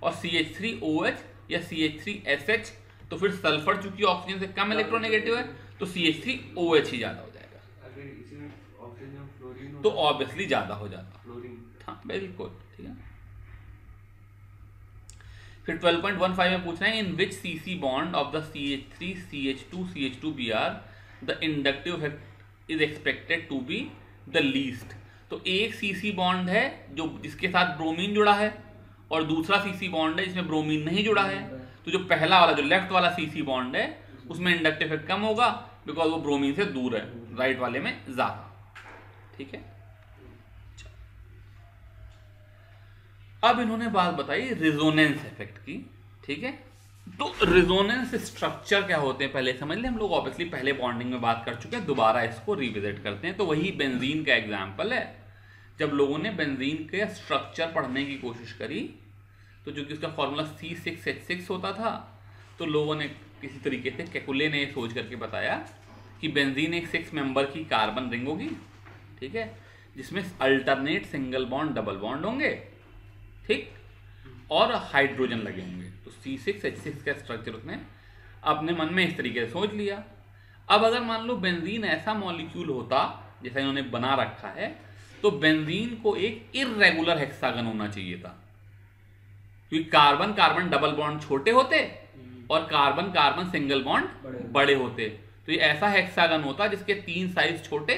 और CH3OH या CH3SH, तो फिर सल्फर चूंकि ऑक्सीजन से कम इलेक्ट्रोनेगेटिव है तो CH3OH ही ज्यादा हो जाएगा, अगर इसमें ऑक्सीजन फ्लोरीन तो ऑब्वियसली ज्यादा हो जाता, फ्लोरीन, हाँ बिल्कुल, ठीक है। फिर 12.15 में पूछ रहे हैं in which CC bond of the CH3 CH2 CH2Br the inductive effect is expected to be the least. तो एक CC बॉन्ड है जो जिसके साथ ब्रोमीन जुड़ा है, और दूसरा CC बॉन्ड है जिसमें ब्रोमीन नहीं जुड़ा है, तो जो पहला वाला जो लेफ्ट वाला CC बॉन्ड है उसमें इंडक्टिव इफेक्ट कम होगा बिकॉज वो ब्रोमीन से दूर है, राइट वाले में ज्यादा, ठीक है। अब इन्होंने बात बताई रिजोनेंस इफेक्ट की, ठीक है। तो रिजोनेंस स्ट्रक्चर क्या होते हैं पहले समझ ले, हम लोग ऑब्वियसली पहले बॉन्डिंग में बात कर चुके हैं, दोबारा इसको रिविजिट करते हैं। तो वही बेंजीन का एग्जांपल है, जब लोगों ने बेंजीन के स्ट्रक्चर पढ़ने की कोशिश करी तो जो कि उसका फॉर्मूला C6H6 होता था, तो लोगों ने किसी तरीके से कैकुले ने सोच करके बताया कि बेंजीन एक 6 मेंबर की कार्बन रिंग होगी, ठीक है, जिसमें alternate single bond double bond होंगे, ठीक, और हाइड्रोजन लगे होंगे। तो C6H6 का स्ट्रक्चर उसने अपने मन में इस तरीके से सोच लिया। अब अगर मान लो बेंजीन ऐसा मॉलिक्यूल होता जैसा इन्होंने बना रखा है, तो बेंजीन को एक इर्रेगुलर हेक्सागन होना चाहिए था, क्योंकि कार्बन कार्बन डबल बॉन्ड छोटे होते और कार्बन कार्बन सिंगल बॉन्ड बड़े होते। तो ये ऐसा हेक्सागन होता जिसके 3 साइज छोटे,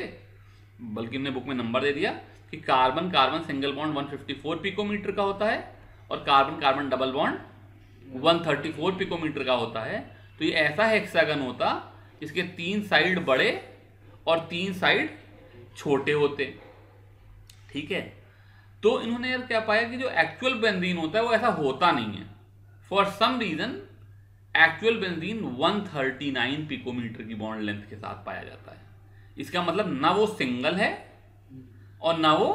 बल्कि हमने बुक में नंबर दे दिया कि carbon carbon single bond 154 picometre का होता है और carbon carbon double bond 134 picometre का होता है। तो ये ऐसा हेक्सागन होता जिसके 3 साइड बड़े और 3 साइड छोटे होते, ठीक है। तो इन्होंने यार क्या पाया कि जो एक्चुअल बेंजीन होता है वो ऐसा होता नहीं है। For some reason actual benzene 139 picometer की बॉन्ड लेंथ के साथ पाया जाता है। इसका मतलब ना वो सिंगल है और ना वो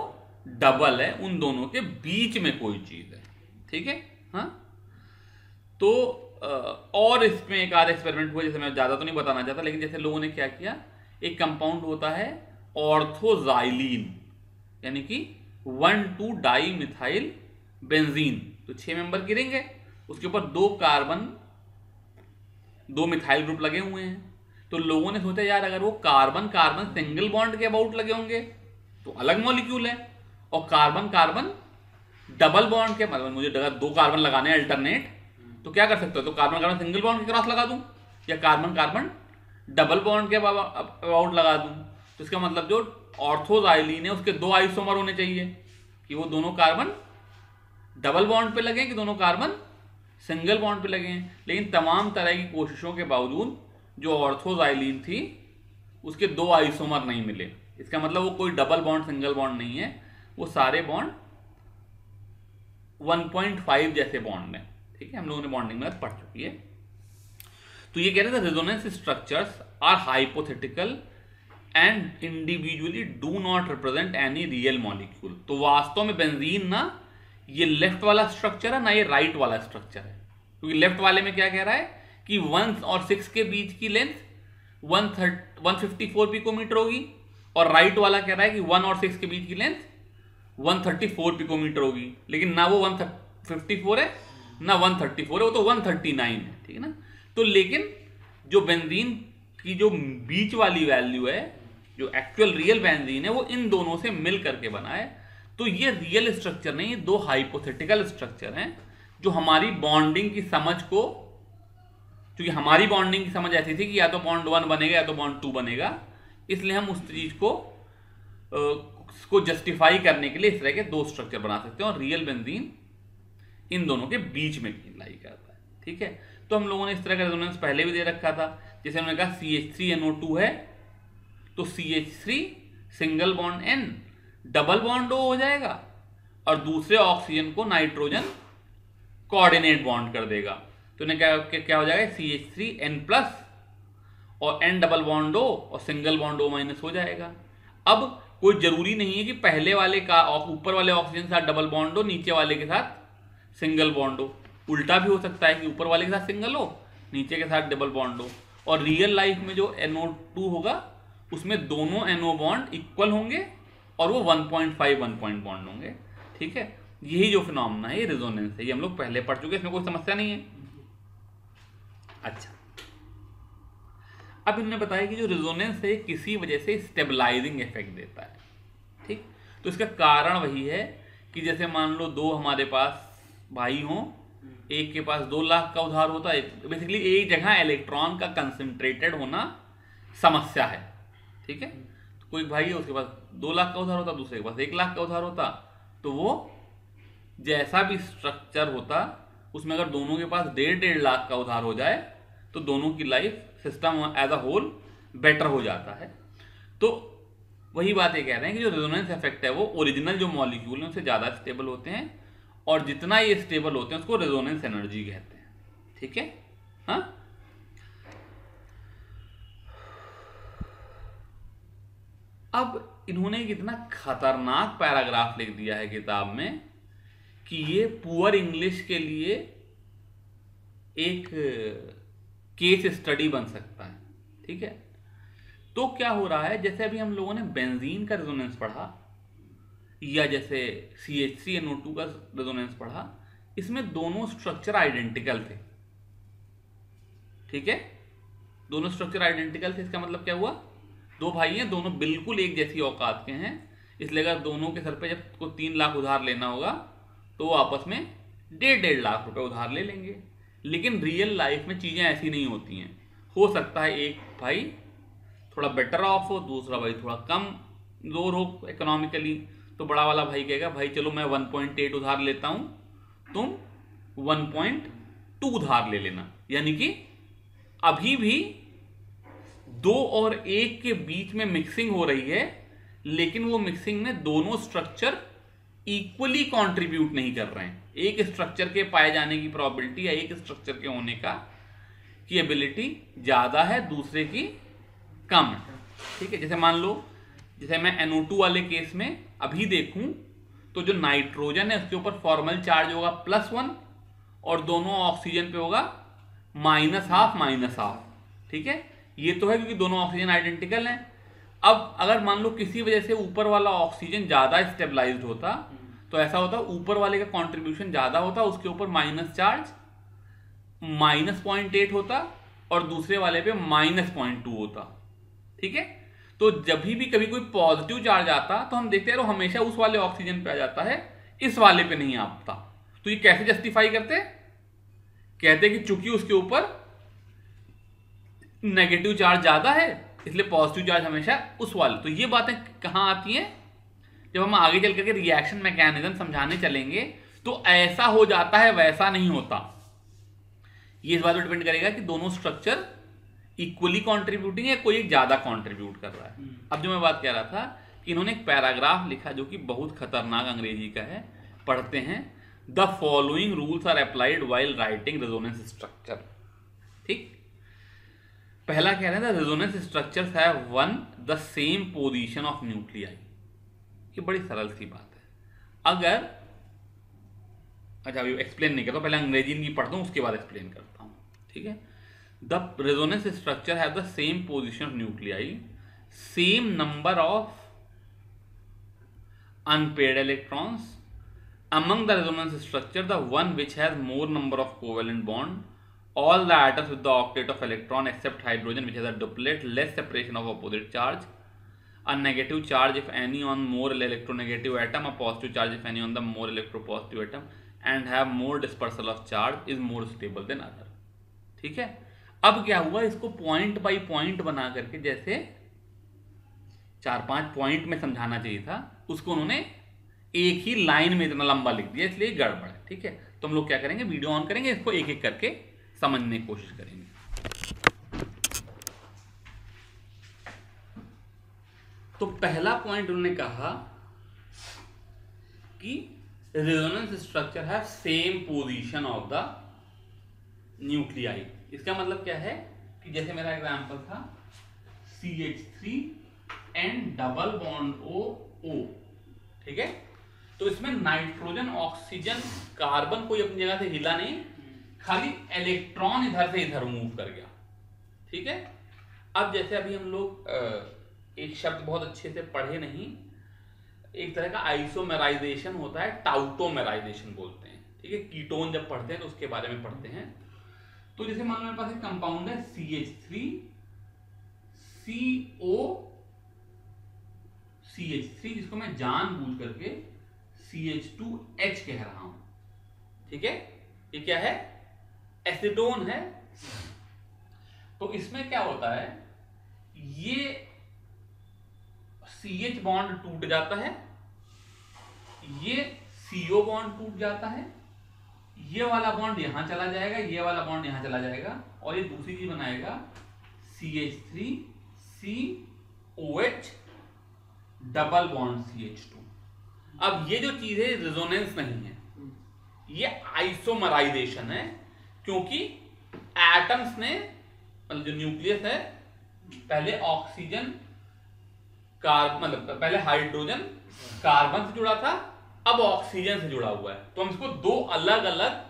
डबल है, उन दोनों के बीच में कोई चीज है, ठीक है। हाँ, तो और इसमें एक आध एक्सपेरिमेंट हुआ, जैसे मैं ज़्यादा तो नहीं बताना चाहता, लेकिन जैसे लोगों ने क्या किया, एक कंपाउंड होता है ऑर्थोजाइलिन, यानी कि 1,2 डाई मिथाइल बेंजीन, तो 6 मेंबर के रिंग है, उसके ऊपर 2 कार्बन 2 मिथाइल ग्रुप लगे हुए हैं। तो लोगों ने सोचा यार अगर वो कार्बन कार्बन सिंगल बॉन्ड के अबाउट लगे होंगे तो अलग मॉलिक्यूल है, और कार्बन कार्बन डबल बॉन्ड के, मतलब मुझे अगर 2 कार्बन लगाने हैं अल्टरनेट, तो क्या कर सकते हो, तो कार्बन कार्बन सिंगल बॉन्ड के क्रॉस लगा दूं, या कार्बन कार्बन डबल बॉन्ड के अबाउट लगा दूं। तो इसका मतलब जो ऑर्थोजाइलिन है उसके 2 आइसोमर होने चाहिए, कि वो दोनों कार्बन डबल बॉन्ड पे लगे कि दोनों कार्बन सिंगल बॉन्ड पे लगे हैं। लेकिन तमाम तरह की कोशिशों के बावजूद जो ऑर्थोजाइलिन थी उसके 2 आइसोमर नहीं मिले। इसका मतलब वो कोई डबल बॉन्ड सिंगल बॉन्ड नहीं है, वो सारे बॉन्ड 1.5 जैसे बॉन्ड हैं। ठीक है, हम लोगों ने बॉन्डिंग में पढ़ चुकी है। तो ये कह रहे थे resonance structures are hypothetical and individually do not represent any real molecule. तो वास्तव में बेंजीन ना ये लेफ्ट वाला स्ट्रक्चर है ना ये राइट वाला स्ट्रक्चर है, क्योंकि लेफ्ट वाले में क्या कह रहा है कि 1 और 6 के बीच की लेंथ 154 पिकोमीटर होगी, और राइट वाला कह रहा है कि 1 और 6 के बीच की लेंथ 134 पिकोमीटर होगी। लेकिन ना वो 154 है ना 134 है, वो तो 139 है। ठीक है ना, तो लेकिन जो बेंजीन की जो बीच वाली वैल्यू है, जो एक्चुअल रियल बेंजीन है, वो इन दोनों से मिल करके बना है। तो ये रियल स्ट्रक्चर नहीं, ये 2 हाइपोथेटिकल स्ट्रक्चर हैं जो हमारी बॉन्डिंग की समझ को, क्योंकि हमारी बॉन्डिंग की समझ ऐसी थी कि या तो बॉन्ड 1 बनेगा या तो बॉन्ड 2 बनेगा, इसलिए हम उस चीज को जस्टिफाई करने के लिए इस तरह के 2 स्ट्रक्चर बना सकते हैं, और रियल बेंजीन इन दोनों के बीच में लाई करता है। ठीक है, तो हम लोगों ने इस तरह का रेजोनेंस पहले भी दे रखा था। जैसे हमने कहा CH3NO2 है, तो CH3 single bond N double bond O हो जाएगा, और दूसरे ऑक्सीजन को नाइट्रोजन कोऑर्डिनेट बॉन्ड कर देगा। तो इन्हें क्या हो जाएगा, CH3N+ और N डबल बॉन्ड O और सिंगल बॉन्ड O- हो जाएगा। अब कोई जरूरी नहीं है कि पहले वाले का ऊपर वाले ऑक्सीजन के साथ डबल बॉन्ड हो, नीचे वाले के साथ सिंगल बॉन्ड हो। उल्टा भी हो सकता है कि ऊपर वाले के साथ सिंगल हो, नीचे के साथ डबल बॉन्ड हो। और रियल लाइफ में जो NO2 होगा उसमें दोनों NO बॉन्ड इक्वल होंगे और वो 1.5 1 पॉइंट बॉन्ड होंगे। ठीक है, यही जो फिनोमेना है ये रेजोनेंस है, ये हम लोग पहले पढ़ चुके हैं, इसमें कोई समस्या नहीं है। अच्छा, अब इन्होंने बताया कि जो रेजोनेंस है किसी वजह से स्टेबलाइजिंग इफेक्ट देता है। ठीक, तो इसका कारण वही है कि जैसे मान लो 2 हमारे पास भाई हों, एक के पास 2 लाख का उधार होता है। बेसिकली एक जगह इलेक्ट्रॉन का कंसंट्रेटेड होना समस्या है। ठीक है, तो कोई भाई है उसके पास 2 लाख का उधार होता, दूसरे के पास 1 लाख का उधार होता, तो वो जैसा भी स्ट्रक्चर होता उसमें अगर दोनों के पास 1.5 लाख का उधार हो जाए तो दोनों की life system as a whole better हो जाता है। तो वही बात ये कह रहे हैं कि जो रेजोनेंस इफेक्ट है वो ओरिजिनल जो मॉलिक्यूल है उनसे ज़्यादा स्टेबल होते हैं, और जितना ये स्टेबल होते हैं उसको रेजोनेंस एनर्जी कहते हैं। ठीक है, हाँ। अब इन्होंने एक इतना खतरनाक पैराग्राफ लिख दिया है किताब में कि ये पुअर इंग्लिश के लिए एक केस स्टडी बन सकता है। ठीक है, तो क्या हो रहा है, जैसे अभी हम लोगों ने बेंजीन का रेजोनेंस पढ़ा या जैसे CH3NO2 का रेजोनेंस पढ़ा, इसमें दोनों स्ट्रक्चर आइडेंटिकल थे। ठीक है, दोनों स्ट्रक्चर आइडेंटिकल थे, इसका मतलब क्या हुआ, 2 भाई हैं, दोनों बिल्कुल एक जैसी औकात के हैं, इसलिए अगर दोनों के सर पे जब को 3 लाख उधार लेना होगा तो वो आपस में 1.5 लाख रुपए उधार ले लेंगे। लेकिन रियल लाइफ में चीज़ें ऐसी नहीं होती हैं। हो सकता है एक भाई थोड़ा बेटर ऑफ हो, दूसरा भाई थोड़ा कम जोर हो इकोनॉमिकली, तो बड़ा वाला भाई कहेगा भाई चलो मैं 1.8 उधार लेता हूं, तुम 1.2 उधार ले लेना। यानी कि अभी भी 2 और 1 के बीच में मिक्सिंग हो रही है, लेकिन वो मिक्सिंग में दोनों स्ट्रक्चर इक्वली कंट्रीब्यूट नहीं कर रहे हैं। एक स्ट्रक्चर के पाए जाने की प्रोबेबिलिटी या एक स्ट्रक्चर के होने का की एबिलिटी ज्यादा है, दूसरे की कम है। ठीक है, जैसे मान लो जैसे मैं NO2 वाले केस में अभी देखूं तो जो नाइट्रोजन है उसके ऊपर फॉर्मल चार्ज होगा +1 और दोनों ऑक्सीजन पे होगा -12 ठीक है। ये तो है क्योंकि दोनों ऑक्सीजन आइडेंटिकल हैं। अब अगर मान लो किसी वजह से ऊपर वाला ऑक्सीजन ज्यादा स्टेबलाइज्ड होता तो ऐसा होता, ऊपर वाले का कंट्रीब्यूशन ज्यादा होता, उसके ऊपर माइनस चार्ज -0.8 होता और दूसरे वाले पे -0.2 होता, ठीक है। तो जब भी कभी कोई पॉजिटिव चार्ज आता तो हम देखते हैं वो हमेशा उस वाले ऑक्सीजन पे आ जाता है, इस वाले पे नहीं आता। तो ये कैसे जस्टिफाई करते, कहते कि चूंकि उसके ऊपर नेगेटिव चार्ज ज्यादा है इसलिए पॉजिटिव चार्ज हमेशा उस वाले। तो ये बातें कहां आती हैं, जब हम आगे चल करके रिएक्शन मैकेनिज्म समझाने चलेंगे तो ऐसा हो जाता है, वैसा नहीं होता। ये इस बात पर डिपेंड करेगा कि दोनों स्ट्रक्चर इक्वली कंट्रीब्यूटिंग है, कोई एक ज्यादा कंट्रीब्यूट कर रहा है। अब जो मैं बात कह रहा था कि इन्होंने एक पैराग्राफ लिखा जो कि बहुत खतरनाक अंग्रेजी का है, पढ़ते हैं। The following rules are applied while writing resonance structure, ठीक। पहला कह रहे हैं the resonance structures have one the same position of nuclei. ये बड़ी सरल सी बात है। अगर अच्छा अभी एक्सप्लेन नहीं करता, पहले अंग्रेजी की पढ़ता हूँ उसके बाद एक्सप्लेन करता हूँ, ठीक है। The resonance structure have the same position of nuclei, same number of unpaired electrons among the resonance structure, the one which has more number of covalent bond, all the atoms with the octet of electron except hydrogen which has a duplet, less separation of opposite charge, a negative charge if any on more electronegative atom, a positive charge if any on the more electropositive atom, and have more dispersal of charge is more stable than other, ठीक है। अब क्या हुआ, इसको point by point बना करके, जैसे 4-5 point में समझाना चाहिए था, उसको उन्होंने एक ही लाइन में इतना लंबा लिख दिया, इसलिए गड़बड़ है, ठीक है। तो हम लोग क्या करेंगे, वीडियो ऑन करेंगे, इसको एक एक करके समझने की कोशिश करेंगे। तो पहला पॉइंट उन्होंने कहा कि रेजोनेंस स्ट्रक्चर है same position of the nuclei. इसका मतलब क्या है कि जैसे मेरा एग्जांपल था CH3 and double bond O, ठीक है। तो इसमें नाइट्रोजन ऑक्सीजन कार्बन कोई अपनी जगह से हिला नहीं, खाली इलेक्ट्रॉन इधर से इधर मूव कर गया, ठीक है। अब जैसे अभी हम लोग एक शब्द बहुत अच्छे से पढ़े नहीं, एक तरह का आइसोमेराइजेशन होता है, टाउटोमेराइजेशन बोलते हैं, ठीक है। कीटोन जब पढ़ते हैं तो उसके बारे में पढ़ते हैं। तो जैसे मान लो मेरे पास एक कंपाउंड है CH3 जिसको मैं जानबूझ करके CH2H कह रहा हूं, ठीक है। ये क्या है, एसीटोन है। तो इसमें क्या होता है, ये CH बॉन्ड टूट जाता है, ये CO बॉन्ड टूट जाता है, ये वाला बॉन्ड यहां चला जाएगा, ये वाला बॉन्ड यहां चला जाएगा, और ये दूसरी चीज बनाएगा CH3COH डबल बॉन्ड CH2। अब ये जो चीज है रेजोनेंस नहीं है, ये आइसोमराइजेशन है, क्योंकि एटम्स ने, मतलब जो न्यूक्लियस है, पहले ऑक्सीजन मतलब पहले हाइड्रोजन कार्बन से जुड़ा था, अब ऑक्सीजन से जुड़ा हुआ है। तो हम इसको दो अलग अलग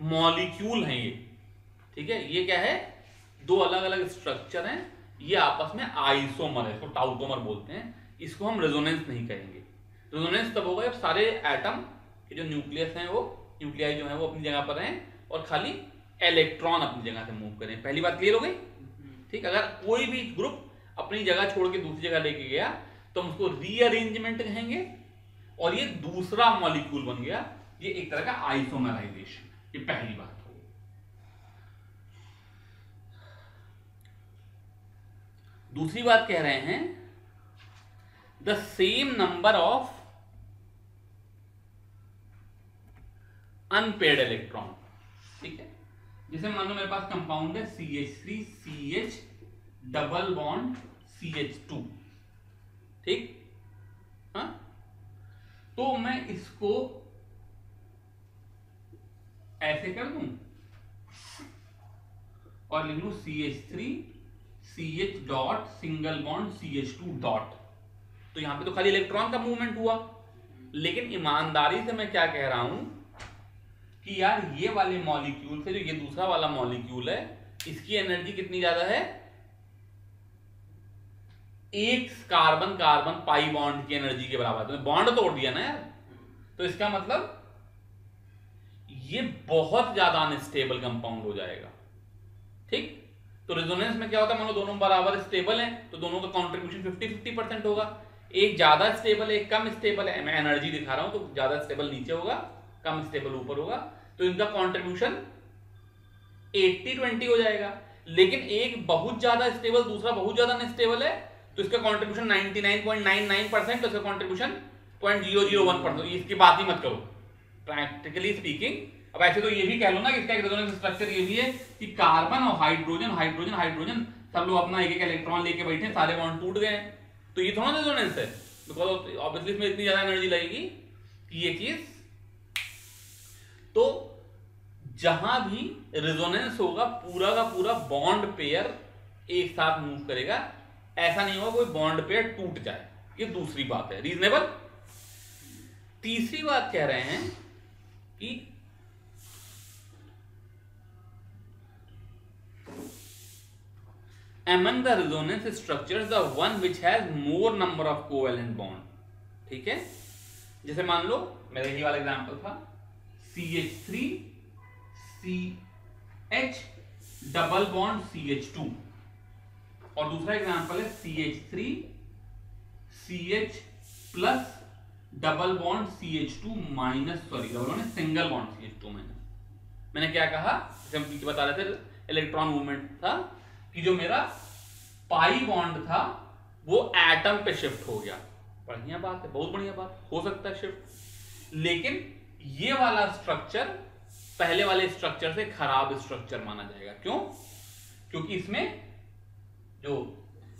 मॉलिक्यूल हैं ये, ठीक है। ये क्या है, दो अलग अलग स्ट्रक्चर हैं, ये आपस में आइसोमर है, इसको टाउटोमर बोलते हैं। इसको हम रेजोनेंस नहीं कहेंगे। रेजोनेंस तब होगा जब सारे एटम के जो न्यूक्लियस हैं, वो न्यूक्लियाई जो है वो अपनी जगह पर रहें और खाली इलेक्ट्रॉन अपनी जगह से मूव करें। पहली बात क्लियर हो गई, ठीक। अगर कोई भी ग्रुप अपनी जगह छोड़ के दूसरी जगह लेके गया तो हम उसको रीअरेंजमेंट कहेंगे, और ये दूसरा मॉलिक्यूल बन गया, ये एक तरह का आइसोमराइजेशन। ये पहली बात हो। दूसरी बात कह रहे हैं the same number of unpaired electron, ठीक है। जैसे मान लो मेरे पास कंपाउंड है CH3CH डबल बॉन्ड CH2, ठीक। हाँ, तो मैं इसको ऐसे कर दूं और लिख लूं CH3CH dot single bond CH2 dot. तो यहां पे तो खाली इलेक्ट्रॉन का मूवमेंट हुआ, लेकिन ईमानदारी से मैं क्या कह रहा हूं कि यार ये वाले मॉलिक्यूल से जो ये दूसरा वाला मॉलिक्यूल है इसकी एनर्जी कितनी ज्यादा है, एक कार्बन कार्बन पाई बॉन्ड की एनर्जी के बराबर। तो बॉन्ड तोड़ दिया ना यार, तो इसका मतलब ये बहुत ज्यादा अनस्टेबल कंपाउंड हो जाएगा। ठीक, तो रेजोनेंस में क्या होता है, मान लो दोनों बराबर स्टेबल हैं तो दोनों का कॉन्ट्रीब्यूशन 50-50% होगा। एक ज्यादा स्टेबल है एक कम स्टेबल है, मैं एनर्जी दिखा रहा हूं तो ज्यादा स्टेबल नीचे होगा कम स्टेबल ऊपर होगा, तो इनका कॉन्ट्रीब्यूशन 80-20 हो जाएगा। लेकिन एक बहुत ज्यादा स्टेबल दूसरा बहुत ज्यादा अनस्टेबल है तो इसका कॉन्ट्रीब्यूशन 99.99%, तो इसका कॉन्ट्रीब्यूशन 0.001%। इसकी बात ही मत करो प्रैक्टिकली स्पीकिंग। अब ऐसे तो ये भी कह लो ना कि इसका एक रेजोनेंस स्ट्रक्चर ये भी है कि कार्बन और हाइड्रोजन हाइड्रोजन हाइड्रोजन सब लोग अपना एक एक इलेक्ट्रॉन लेके बैठे, सारे बॉन्ड टूट गए, तो ये थोड़ा रेजोनेंस है, बिकॉज ऑब्वियसली इसमें इतनी ज्यादा एनर्जी लगेगी कि ये चीज। तो जहां भी रेजोनेंस होगा पूरा का पूरा बॉन्ड पेयर एक साथ मूव करेगा, ऐसा नहीं होगा कोई बॉन्ड पेयर टूट जाए, ये दूसरी बात है। रीजनेबल। तीसरी बात कह रहे हैं कि among the resonance structures the one which has more number of covalent bond। ठीक है, जैसे मान लो मेरा ये वाला एग्जांपल था CH3 CH double bond CH2, और दूसरा एग्जांपल है CH3 CH plus double bond CH2 minus, sorry double bond single bond CH2 minus. मैंने क्या कहा, जैसे हम पीछे बता रहे थे इलेक्ट्रॉन मूवमेंट था कि जो मेरा पाई बॉन्ड था वो एटम पे शिफ्ट हो गया। बढ़िया बात है, बहुत बढ़िया बात, हो सकता है शिफ्ट। लेकिन ये वाला स्ट्रक्चर पहले वाले स्ट्रक्चर से खराब स्ट्रक्चर माना जाएगा। क्यों? क्योंकि इसमें जो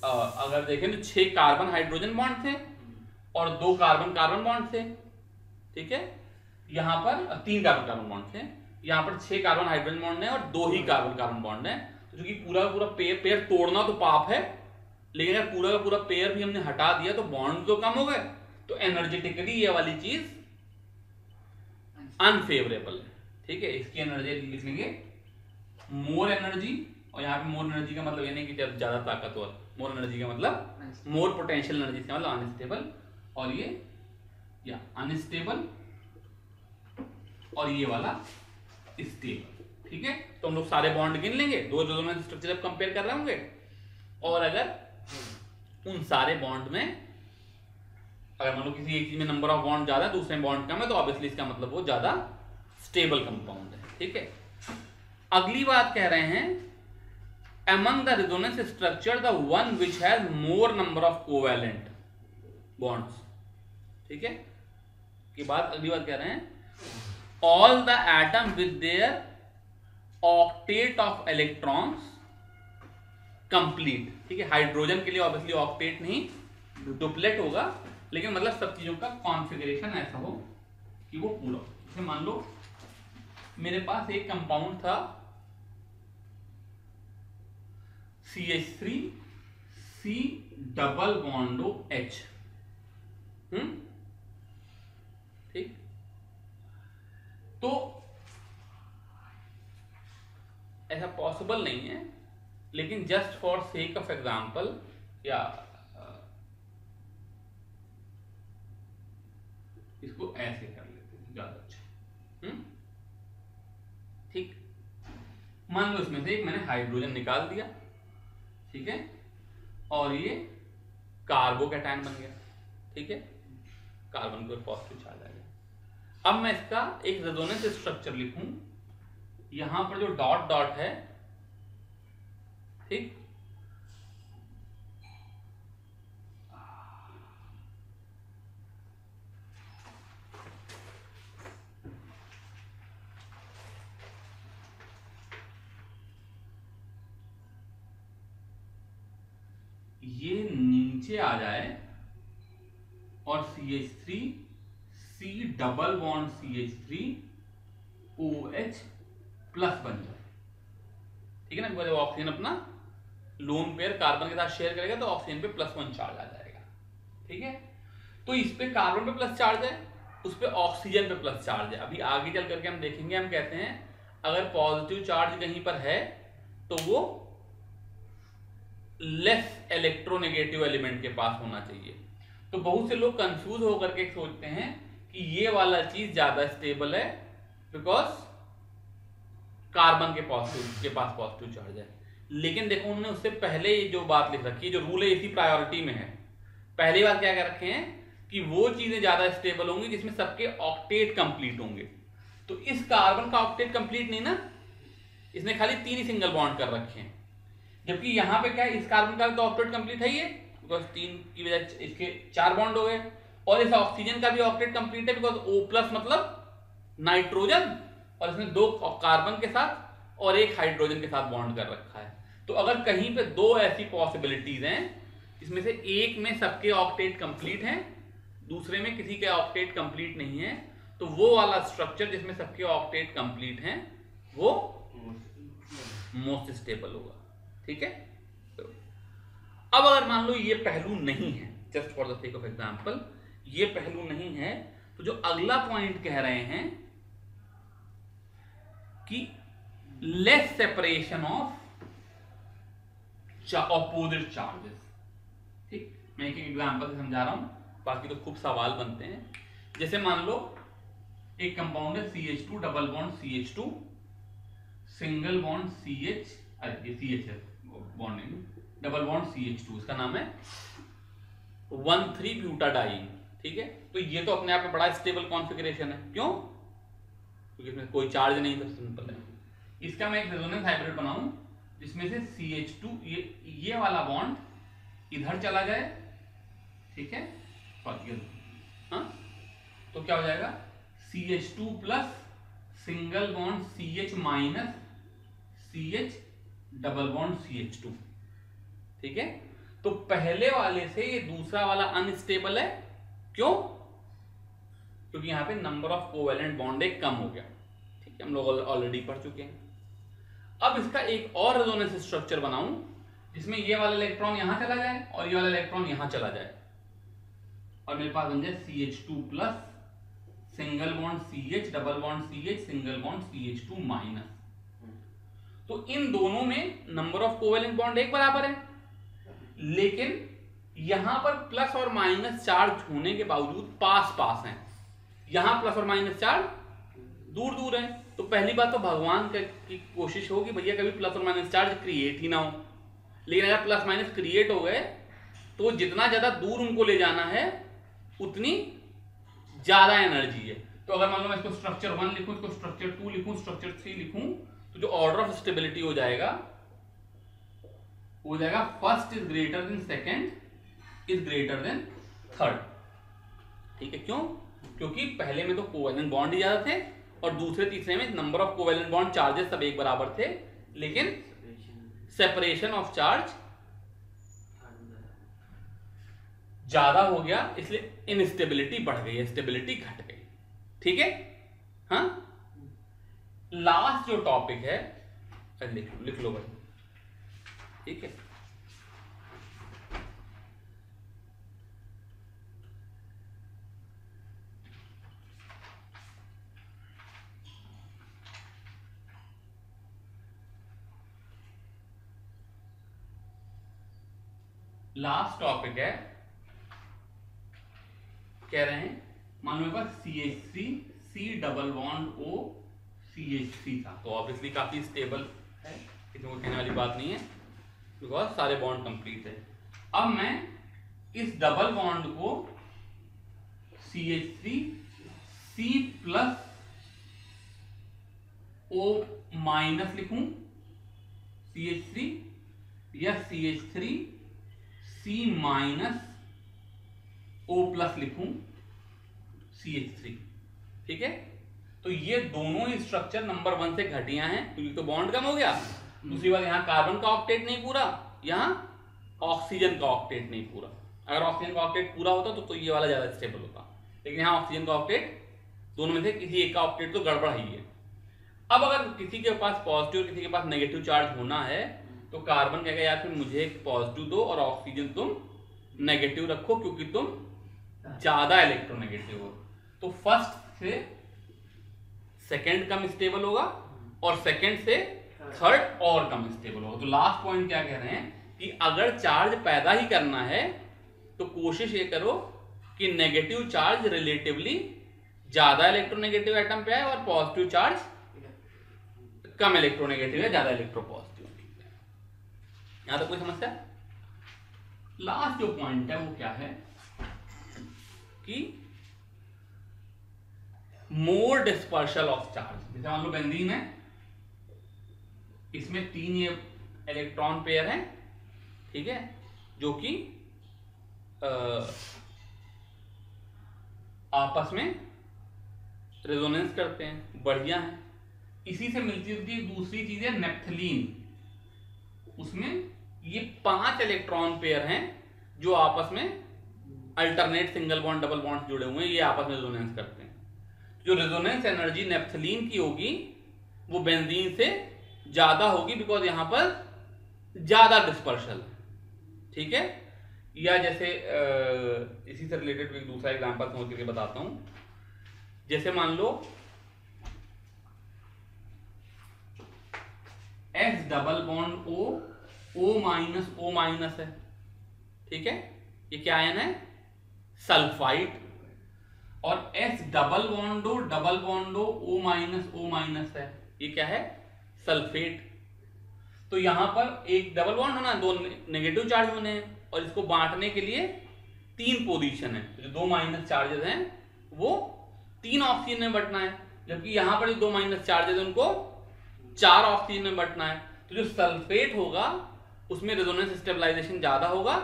अगर देखें तो 6 कार्बन हाइड्रोजन बॉन्ड थे और 2 कार्बन कार्बन बॉन्ड थे। ठीक है, यहां पर 3 कार्बन कार्बन बॉन्ड थे, यहां पर 6 कार्बन हाइड्रोजन बॉन्ड है और 2 ही कार्बन कार्बन बॉन्ड है। तो क्योंकि पूरा का पूरा पेयर तोड़ना तो पाप है, लेकिन अगर पूरा का पूरा पेयर भी हमने हटा दिया तो बॉन्ड तो कम हो गए, तो एनर्जेटिकली ये वाली चीज अनफेवरेबल है। ठीक है, इसकी एनर्जी लिख लेंगे मोर एनर्जी, और यहाँ पे मोर एनर्जी का मतलब ये नहीं कि ज्यादा ताकतवर, मोर एनर्जी का मतलब मोर पोटेंशियल एनर्जी से मतलब अनस्टेबल, और ये या अनस्टेबल और ये वाला स्टेबल। ठीक है, तो हम लोग सारे बॉन्ड गिन लेंगे, दो रेजोनेंस स्ट्रक्चर जब कंपेयर कर रहे होंगे, और अगर उन सारे बॉन्ड में अगर मान लो किसी एक चीज में नंबर ऑफ बॉन्ड ज्यादा है दूसरे में बॉन्ड कम है, तो ऑब्वियसली इसका मतलब वो ज्यादा स्टेबल कंपाउंड है। ठीक है, अगली बात कह रहे हैं among the resonance structure the one which has more number of covalent bonds। ठीक है, की बात अगली बात कह रहे हैं all the atom with their octet of electrons complete। ठीक है, हाइड्रोजन के लिए ऑब्वियसली ऑक्टेट नहीं डुप्लेट होगा, लेकिन मतलब सब चीजों का कॉन्फ़िगरेशन ऐसा हो कि वो पूरा हो। जैसे मान लो मेरे पास एक कंपाउंड था CH3 C डबल बॉन्डो H। ठीक, तो ऐसा पॉसिबल नहीं है, लेकिन just for sake of example या इसको ऐसे कर लेते हैं ज्यादा अच्छा। ठीक, मान लो इसमें से एक मैंने हाइड्रोजन निकाल दिया, ठीक है, और ये कार्बोकैटायन बन गया। ठीक है, कार्बन को पॉजिटिव चार्ज आ गया। अब मैं इसका एक रेजोनेंस स्ट्रक्चर लिखूं, यहां पर जो डॉट डॉट है, ठीक, ये नीचे आ जाए और CH3 C double bond CH3 OH plus बन जाए। ठीक है ना, जब ऑक्सीजन अपना लोन पेयर कार्बन के साथ शेयर करेगा तो ऑक्सीजन पे +1 चार्ज आ जाएगा। ठीक है, तो इस पे कार्बन पे प्लस चार्ज है उस पर ऑक्सीजन पे प्लस चार्ज है। अभी आगे चल करके हम देखेंगे, हम कहते हैं अगर पॉजिटिव चार्ज कहीं पर है तो वो लेस इलेक्ट्रोनेगेटिव एलिमेंट के पास होना चाहिए। तो बहुत से लोग कंफ्यूज होकर के सोचते हैं कि ये वाला चीज ज्यादा स्टेबल है बिकॉज कार्बन के पास पॉजिटिव चार्ज है। लेकिन देखो उन्होंने उससे पहले ये जो बात लिख रखी है, जो रूल है इसी प्रायोरिटी में है, पहली बार क्या कह रखे हैं कि वो चीजें ज्यादा स्टेबल होंगी जिसमें सबके ऑक्टेट कंप्लीट होंगे। तो इस कार्बन का ऑक्टेट कंप्लीट नहीं ना, इसने खाली 3 ही सिंगल बॉन्ड कर रखे हैं, जबकि यहां पे क्या है, इस कार्बन का तो ऑक्टेट कंप्लीट है, ये बिकॉज 3 की वजह इसके 4 बॉन्ड हो गए, और इस ऑक्सीजन का भी ऑक्टेट कंप्लीट है बिकॉज O+ मतलब नाइट्रोजन, और इसने 2 कार्बन के साथ और 1 हाइड्रोजन के साथ बॉन्ड कर रखा है। तो अगर कहीं पे 2 ऐसी पॉसिबिलिटीज हैं इसमें से एक में सबके ऑक्टेट कंप्लीट हैं, दूसरे में किसी के ऑक्टेट कंप्लीट नहीं है, तो वो वाला स्ट्रक्चर जिसमें सबके ऑक्टेट कंप्लीट हैं वो मोस्ट स्टेबल होगा। ठीक है, तो अब अगर मान लो ये पहलू नहीं है, just for the sake of example ये पहलू नहीं है, तो जो अगला पॉइंट कह रहे हैं कि less separation of opposite charges. ठीक, मैं एक एग्जांपल से समझा रहा हूं, बाकी तो खूब सवाल बनते हैं। जैसे मान लो एक कंपाउंड है CH2 double bond CH2 single bond CH, अरे ये CH है बॉन्ड नहीं, डबल बॉन्ड CH2, इसका नाम है 1,3-ब्यूटाडाइन। ठीक है, तो ये तो अपने आप में बड़ा स्टेबल कॉन्फ़िगरेशन है, क्यों? क्योंकि इसमें कोई चार्ज नहीं, सब सिंपल है। इसका मैं एक रेजोनेंस हाइब्रिड बनाऊं जिसमें से CH2 ये वाला बॉन्ड इधर चला जाए, ठीक है, हाँ, तो क्या हो जाएगा CH2 plus single bond CH minus CH double bond CH2। ठीक है, तो पहले वाले से ये दूसरा वाला अनस्टेबल है, क्यों? क्योंकि यहां पे नंबर ऑफ कोवेलेंट बॉन्ड एक कम हो गया। ठीक है, हम लोग ऑलरेडी पढ़ चुके हैं। अब इसका एक और रेजोनेंस स्ट्रक्चर बनाऊं जिसमें ये वाला इलेक्ट्रॉन यहां चला जाए और ये वाला इलेक्ट्रॉन यहां चला जाए, और मेरे पास बन जाए CH2 plus single bond CH double bond CH single bond CH2 minus. तो इन दोनों में नंबर ऑफ कोवेलेंट बॉन्ड एक बराबर है, लेकिन यहां पर प्लस और माइनस चार्ज होने के बावजूद पास पास हैं, यहां प्लस और माइनस चार्ज दूर दूर है। तो पहली बात तो भगवान की कोशिश हो कि भैया कभी प्लस और माइनस चार्ज क्रिएट ही ना हो, लेकिन अगर प्लस माइनस क्रिएट हो गए तो जितना ज्यादा दूर उनको ले जाना है उतनी ज्यादा एनर्जी है। तो अगर मान लो मैं इसको स्ट्रक्चर 1 लिखूं, इसको स्ट्रक्चर 2 लिखूं, स्ट्रक्चर 3 लिखूं, तो जो ऑर्डर ऑफ स्टेबिलिटी हो जाएगा first is greater than second is greater than third. ठीक है, क्यों? क्योंकि पहले में तो कोवेलेंट बॉन्ड ही ज्यादा थे और दूसरे तीसरे में number of covalent bond charges सब एक बराबर थे, लेकिन सेपरेशन ऑफ चार्ज ज्यादा हो गया, इसलिए इनस्टेबिलिटी बढ़ गई, स्टेबिलिटी घट गई। ठीक है, हाँ, लास्ट जो टॉपिक है लिख लो भाई। ठीक है, लास्ट टॉपिक है, कह रहे हैं मान लो मेरे पास CH3 C double bond O CH3 था, तो ऑब्वियसली काफी स्टेबल है, इसमें कोई कहने वाली बात नहीं है बिकॉज सारे बॉन्ड कंप्लीट है। अब मैं इस डबल बॉन्ड को CH3 C plus O minus लिखूं CH3, या CH3 C minus O plus लिखूं CH3। ठीक है, तो ये दोनों ही स्ट्रक्चर नंबर 1 से घटिया हैं क्योंकि तो बॉन्ड कम हो गया। दूसरी बात, यहाँ कार्बन का ऑक्टेट नहीं पूरा, यहाँ ऑक्सीजन का ऑक्टेट नहीं पूरा। अगर ऑक्सीजन का ऑक्टेट पूरा होता तो ये वाला ज्यादा स्टेबल होता, लेकिन यहाँ ऑक्सीजन का ऑक्टेट दोनों में से किसी एक का ऑक्टेट तो गड़बड़ ही है। अब अगर किसी के पास पॉजिटिव किसी के पास नेगेटिव चार्ज होना है तो कार्बन कहेगा यार फिर मुझे एक पॉजिटिव दो और ऑक्सीजन तुम नेगेटिव रखो क्योंकि तुम ज्यादा इलेक्ट्रोनेगेटिव हो। तो फर्स्ट से सेकंड कम स्टेबल होगा और सेकंड से थर्ड और कम स्टेबल होगा। तो लास्ट पॉइंट क्या कह रहे हैं कि अगर चार्ज पैदा ही करना है तो कोशिश ये करो कि नेगेटिव चार्ज रिलेटिवली ज्यादा इलेक्ट्रोनेगेटिव एटम पे है और पॉजिटिव चार्ज कम इलेक्ट्रोनेगेटिव है, ज्यादा इलेक्ट्रोपॉजिटिव। यहां तक कोई समस्या? लास्ट जो पॉइंट है वो क्या है कि मोर डिस्पर्सल ऑफ चार्ज। जैसे मान लो बेंजीन है, इसमें 3 ये इलेक्ट्रॉन पेयर हैं, ठीक है, जो कि आपस में रेजोनेंस करते हैं, बढ़िया है। इसी से मिलती जुलती एक दूसरी चीज है नेप्थलीन। उसमें ये 5 इलेक्ट्रॉन पेयर हैं जो आपस में alternate single bond double bond जुड़े हुए हैं, ये आपस में रेजोनेंस करते हैं। जो रेजोनेंस एनर्जी नेप्थलीन की होगी वो बेंजीन से ज्यादा होगी, बिकॉज यहां पर ज्यादा डिस्पर्सल, ठीक है। या जैसे इसी से रिलेटेड एक दूसरा एग्जांपल समझ करके बताता हूं। जैसे मान लो S double bond O minus है, ठीक है, ये क्या आयन है? सल्फाइड। और S double bond O minus है, ये क्या है? सल्फेट। तो यहां पर एक डबल बॉन्ड होना, 2 नेगेटिव चार्ज होने हैं और इसको बांटने के लिए 3 पोजीशन है। तो जो 2 माइनस चार्जेस हैं वो 3 ऑक्सीजन में बंटना है, जबकि यहां पर जो 2 माइनस चार्जेस है उनको 4 ऑक्सीजन में बंटना है। तो जो सल्फेट होगा उसमें रेजोनेंस स्टेबलाइजेशन ज्यादा होगा,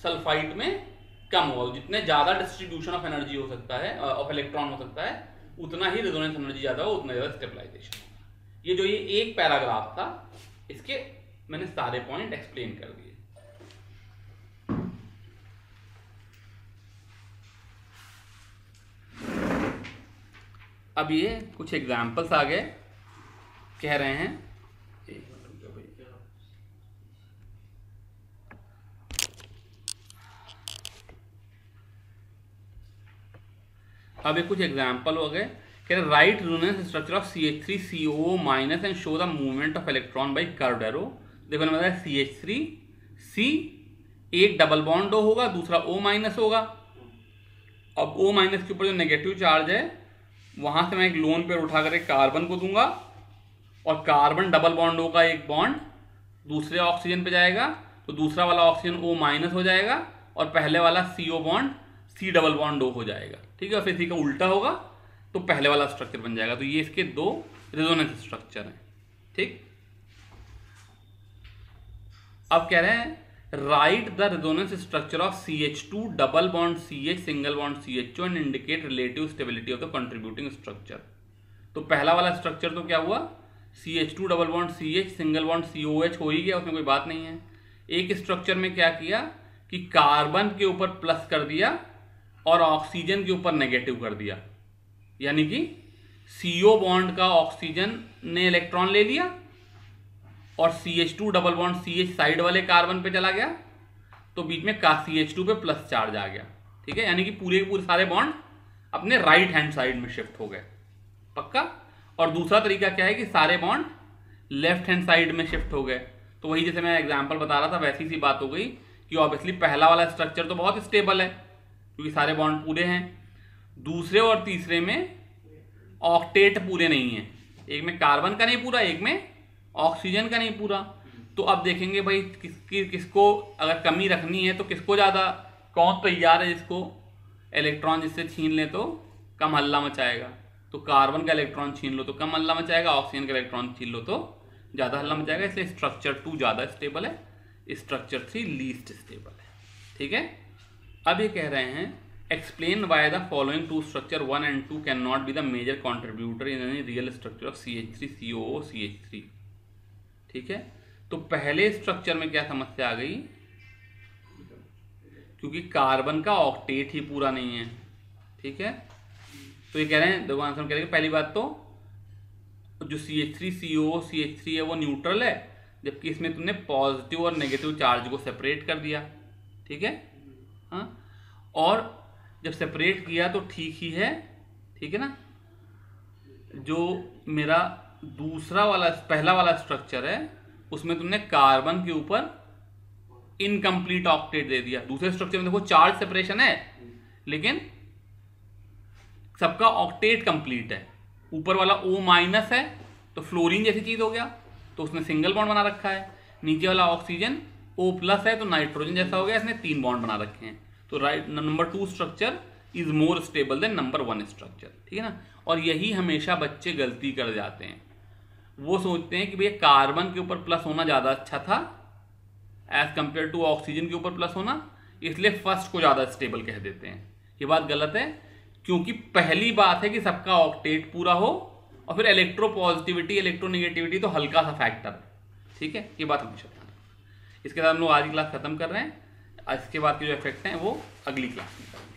सल्फाइड में कम होगा। जितने ज्यादा डिस्ट्रीब्यूशन ऑफ एनर्जी हो सकता है, ऑफ इलेक्ट्रॉन हो सकता है, उतना ही रेजोनेंस एनर्जी ज्यादा हो, उतना ज्यादा स्टेबलाइजेशन होगा। ये जो ये एक पैराग्राफ था, इसके मैंने सारे पॉइंट एक्सप्लेन कर दिए। अब ये कुछ एग्जाम्पल्स आ गए, कह रहे हैं अब ये कुछ एग्जाम्पल हो गए। कह रहे right resonance structure of CH3COO minus and show the movement of electron by curved arrow. देखो मैंने बताया CH3C, एक डबल बॉन्ड O होगा, दूसरा O माइनस होगा। अब O माइनस के ऊपर जो नेगेटिव चार्ज है वहां से मैं एक लोन पेयर उठाकर एक कार्बन को दूंगा और कार्बन डबल बॉन्ड O का एक बॉन्ड दूसरे ऑक्सीजन पे जाएगा, तो दूसरा वाला ऑक्सीजन O माइनस हो जाएगा और पहले वाला CO bond C double bond O हो जाएगा, ठीक है। और फिर इसी का उल्टा होगा तो पहले वाला स्ट्रक्चर बन जाएगा। तो ये इसके 2 रेजोनेंस स्ट्रक्चर हैं, ठीक। अब कह रहे हैं right the resonance structure of CH2 double bond CH single bond CH2 and indicate relative stability of the contributing structure. तो पहला वाला स्ट्रक्चर तो क्या हुआ? CH2 double bond CH single bond COH हो ही गया, उसमें कोई बात नहीं है। एक स्ट्रक्चर में क्या किया कि कार्बन के ऊपर प्लस कर दिया और ऑक्सीजन के ऊपर नेगेटिव कर दिया, यानी कि CO बॉन्ड का ऑक्सीजन ने इलेक्ट्रॉन ले लिया और CH2 double bond CH side वाले कार्बन पे चला गया, तो बीच में CH2 पे प्लस चार्ज आ गया, ठीक है। यानी कि पूरे के पूरे सारे बॉन्ड अपने राइट हैंड साइड में शिफ्ट हो गए, पक्का। और दूसरा तरीका क्या है कि सारे बॉन्ड लेफ्ट हैंड साइड में शिफ्ट हो गए। तो वही जैसे मैं एग्जांपल बता रहा था वैसी सी बात हो गई कि ऑब्वियसली पहला वाला स्ट्रक्चर तो बहुत स्टेबल है क्योंकि सारे बॉन्ड पूरे हैं, दूसरे और तीसरे में ऑक्टेट पूरे नहीं है, एक में कार्बन का नहीं पूरा, एक में ऑक्सीजन का नहीं पूरा। तो अब देखेंगे भाई किसको अगर कमी रखनी है तो किसको ज़्यादा, कौन तैयार है जिसको इलेक्ट्रॉन जिससे छीन ले तो कम हल्ला मचाएगा। तो कार्बन का इलेक्ट्रॉन छीन लो तो कम हल्ला मचाएगा, ऑक्सीजन का इलेक्ट्रॉन छीन लो तो ज़्यादा हल्ला मचाएगा। इसलिए स्ट्रक्चर 2 ज़्यादा स्टेबल है, स्ट्रक्चर 3 लीस्ट स्टेबल है, ठीक है। अब ये कह रहे हैं explain why the following 2 structure 1 and 2 can not be the major contributor in any real structure of CH3COO CH3, ठीक है। तो पहले स्ट्रक्चर में क्या समस्या आ गई, क्योंकि कार्बन का ऑक्टेट ही पूरा नहीं है, ठीक है। तो ये कह रहे हैं, देखो आंसर कह रहे हैं पहली बात तो जो CH3COO CH3 है वो न्यूट्रल है, जबकि इसमें तुमने पॉजिटिव और नेगेटिव चार्ज को सेपरेट कर दिया, ठीक है। हाँ, और जब सेपरेट किया तो ठीक ही है, ठीक है ना। जो मेरा दूसरा वाला पहला वाला स्ट्रक्चर है उसमें तुमने कार्बन के ऊपर इनकम्प्लीट ऑक्टेट दे दिया। दूसरे स्ट्रक्चर में देखो चार्ज सेपरेशन है लेकिन सबका ऑक्टेट कंप्लीट है। ऊपर वाला O माइनस है तो फ्लोरीन जैसी चीज हो गया तो उसने सिंगल बॉन्ड बना रखा है। नीचे वाला ऑक्सीजन O प्लस है तो नाइट्रोजन जैसा हो गया, इसने 3 बॉन्ड बना रखे हैं। तो right number 2 structure is more stable then number 1 structure, ठीक है ना। और यही हमेशा बच्चे गलती कर जाते हैं, वो सोचते हैं कि भैया कार्बन के ऊपर प्लस होना ज़्यादा अच्छा था एज कंपेयर टू ऑक्सीजन के ऊपर प्लस होना, इसलिए फर्स्ट को ज़्यादा स्टेबल कह देते हैं। ये बात गलत है, क्योंकि पहली बात है कि सबका ऑक्टेट पूरा हो और फिर इलेक्ट्रोपॉजिटिविटी इलेक्ट्रोनेगेटिविटी तो हल्का सा फैक्टर है, ठीक है। ये बात हमेशा ध्यान रखना। इसके साथ हम लोग आज की क्लास खत्म कर रहे हैं। इसके बाद के जो इफेक्ट हैं वो अगली क्लास में करेंगे।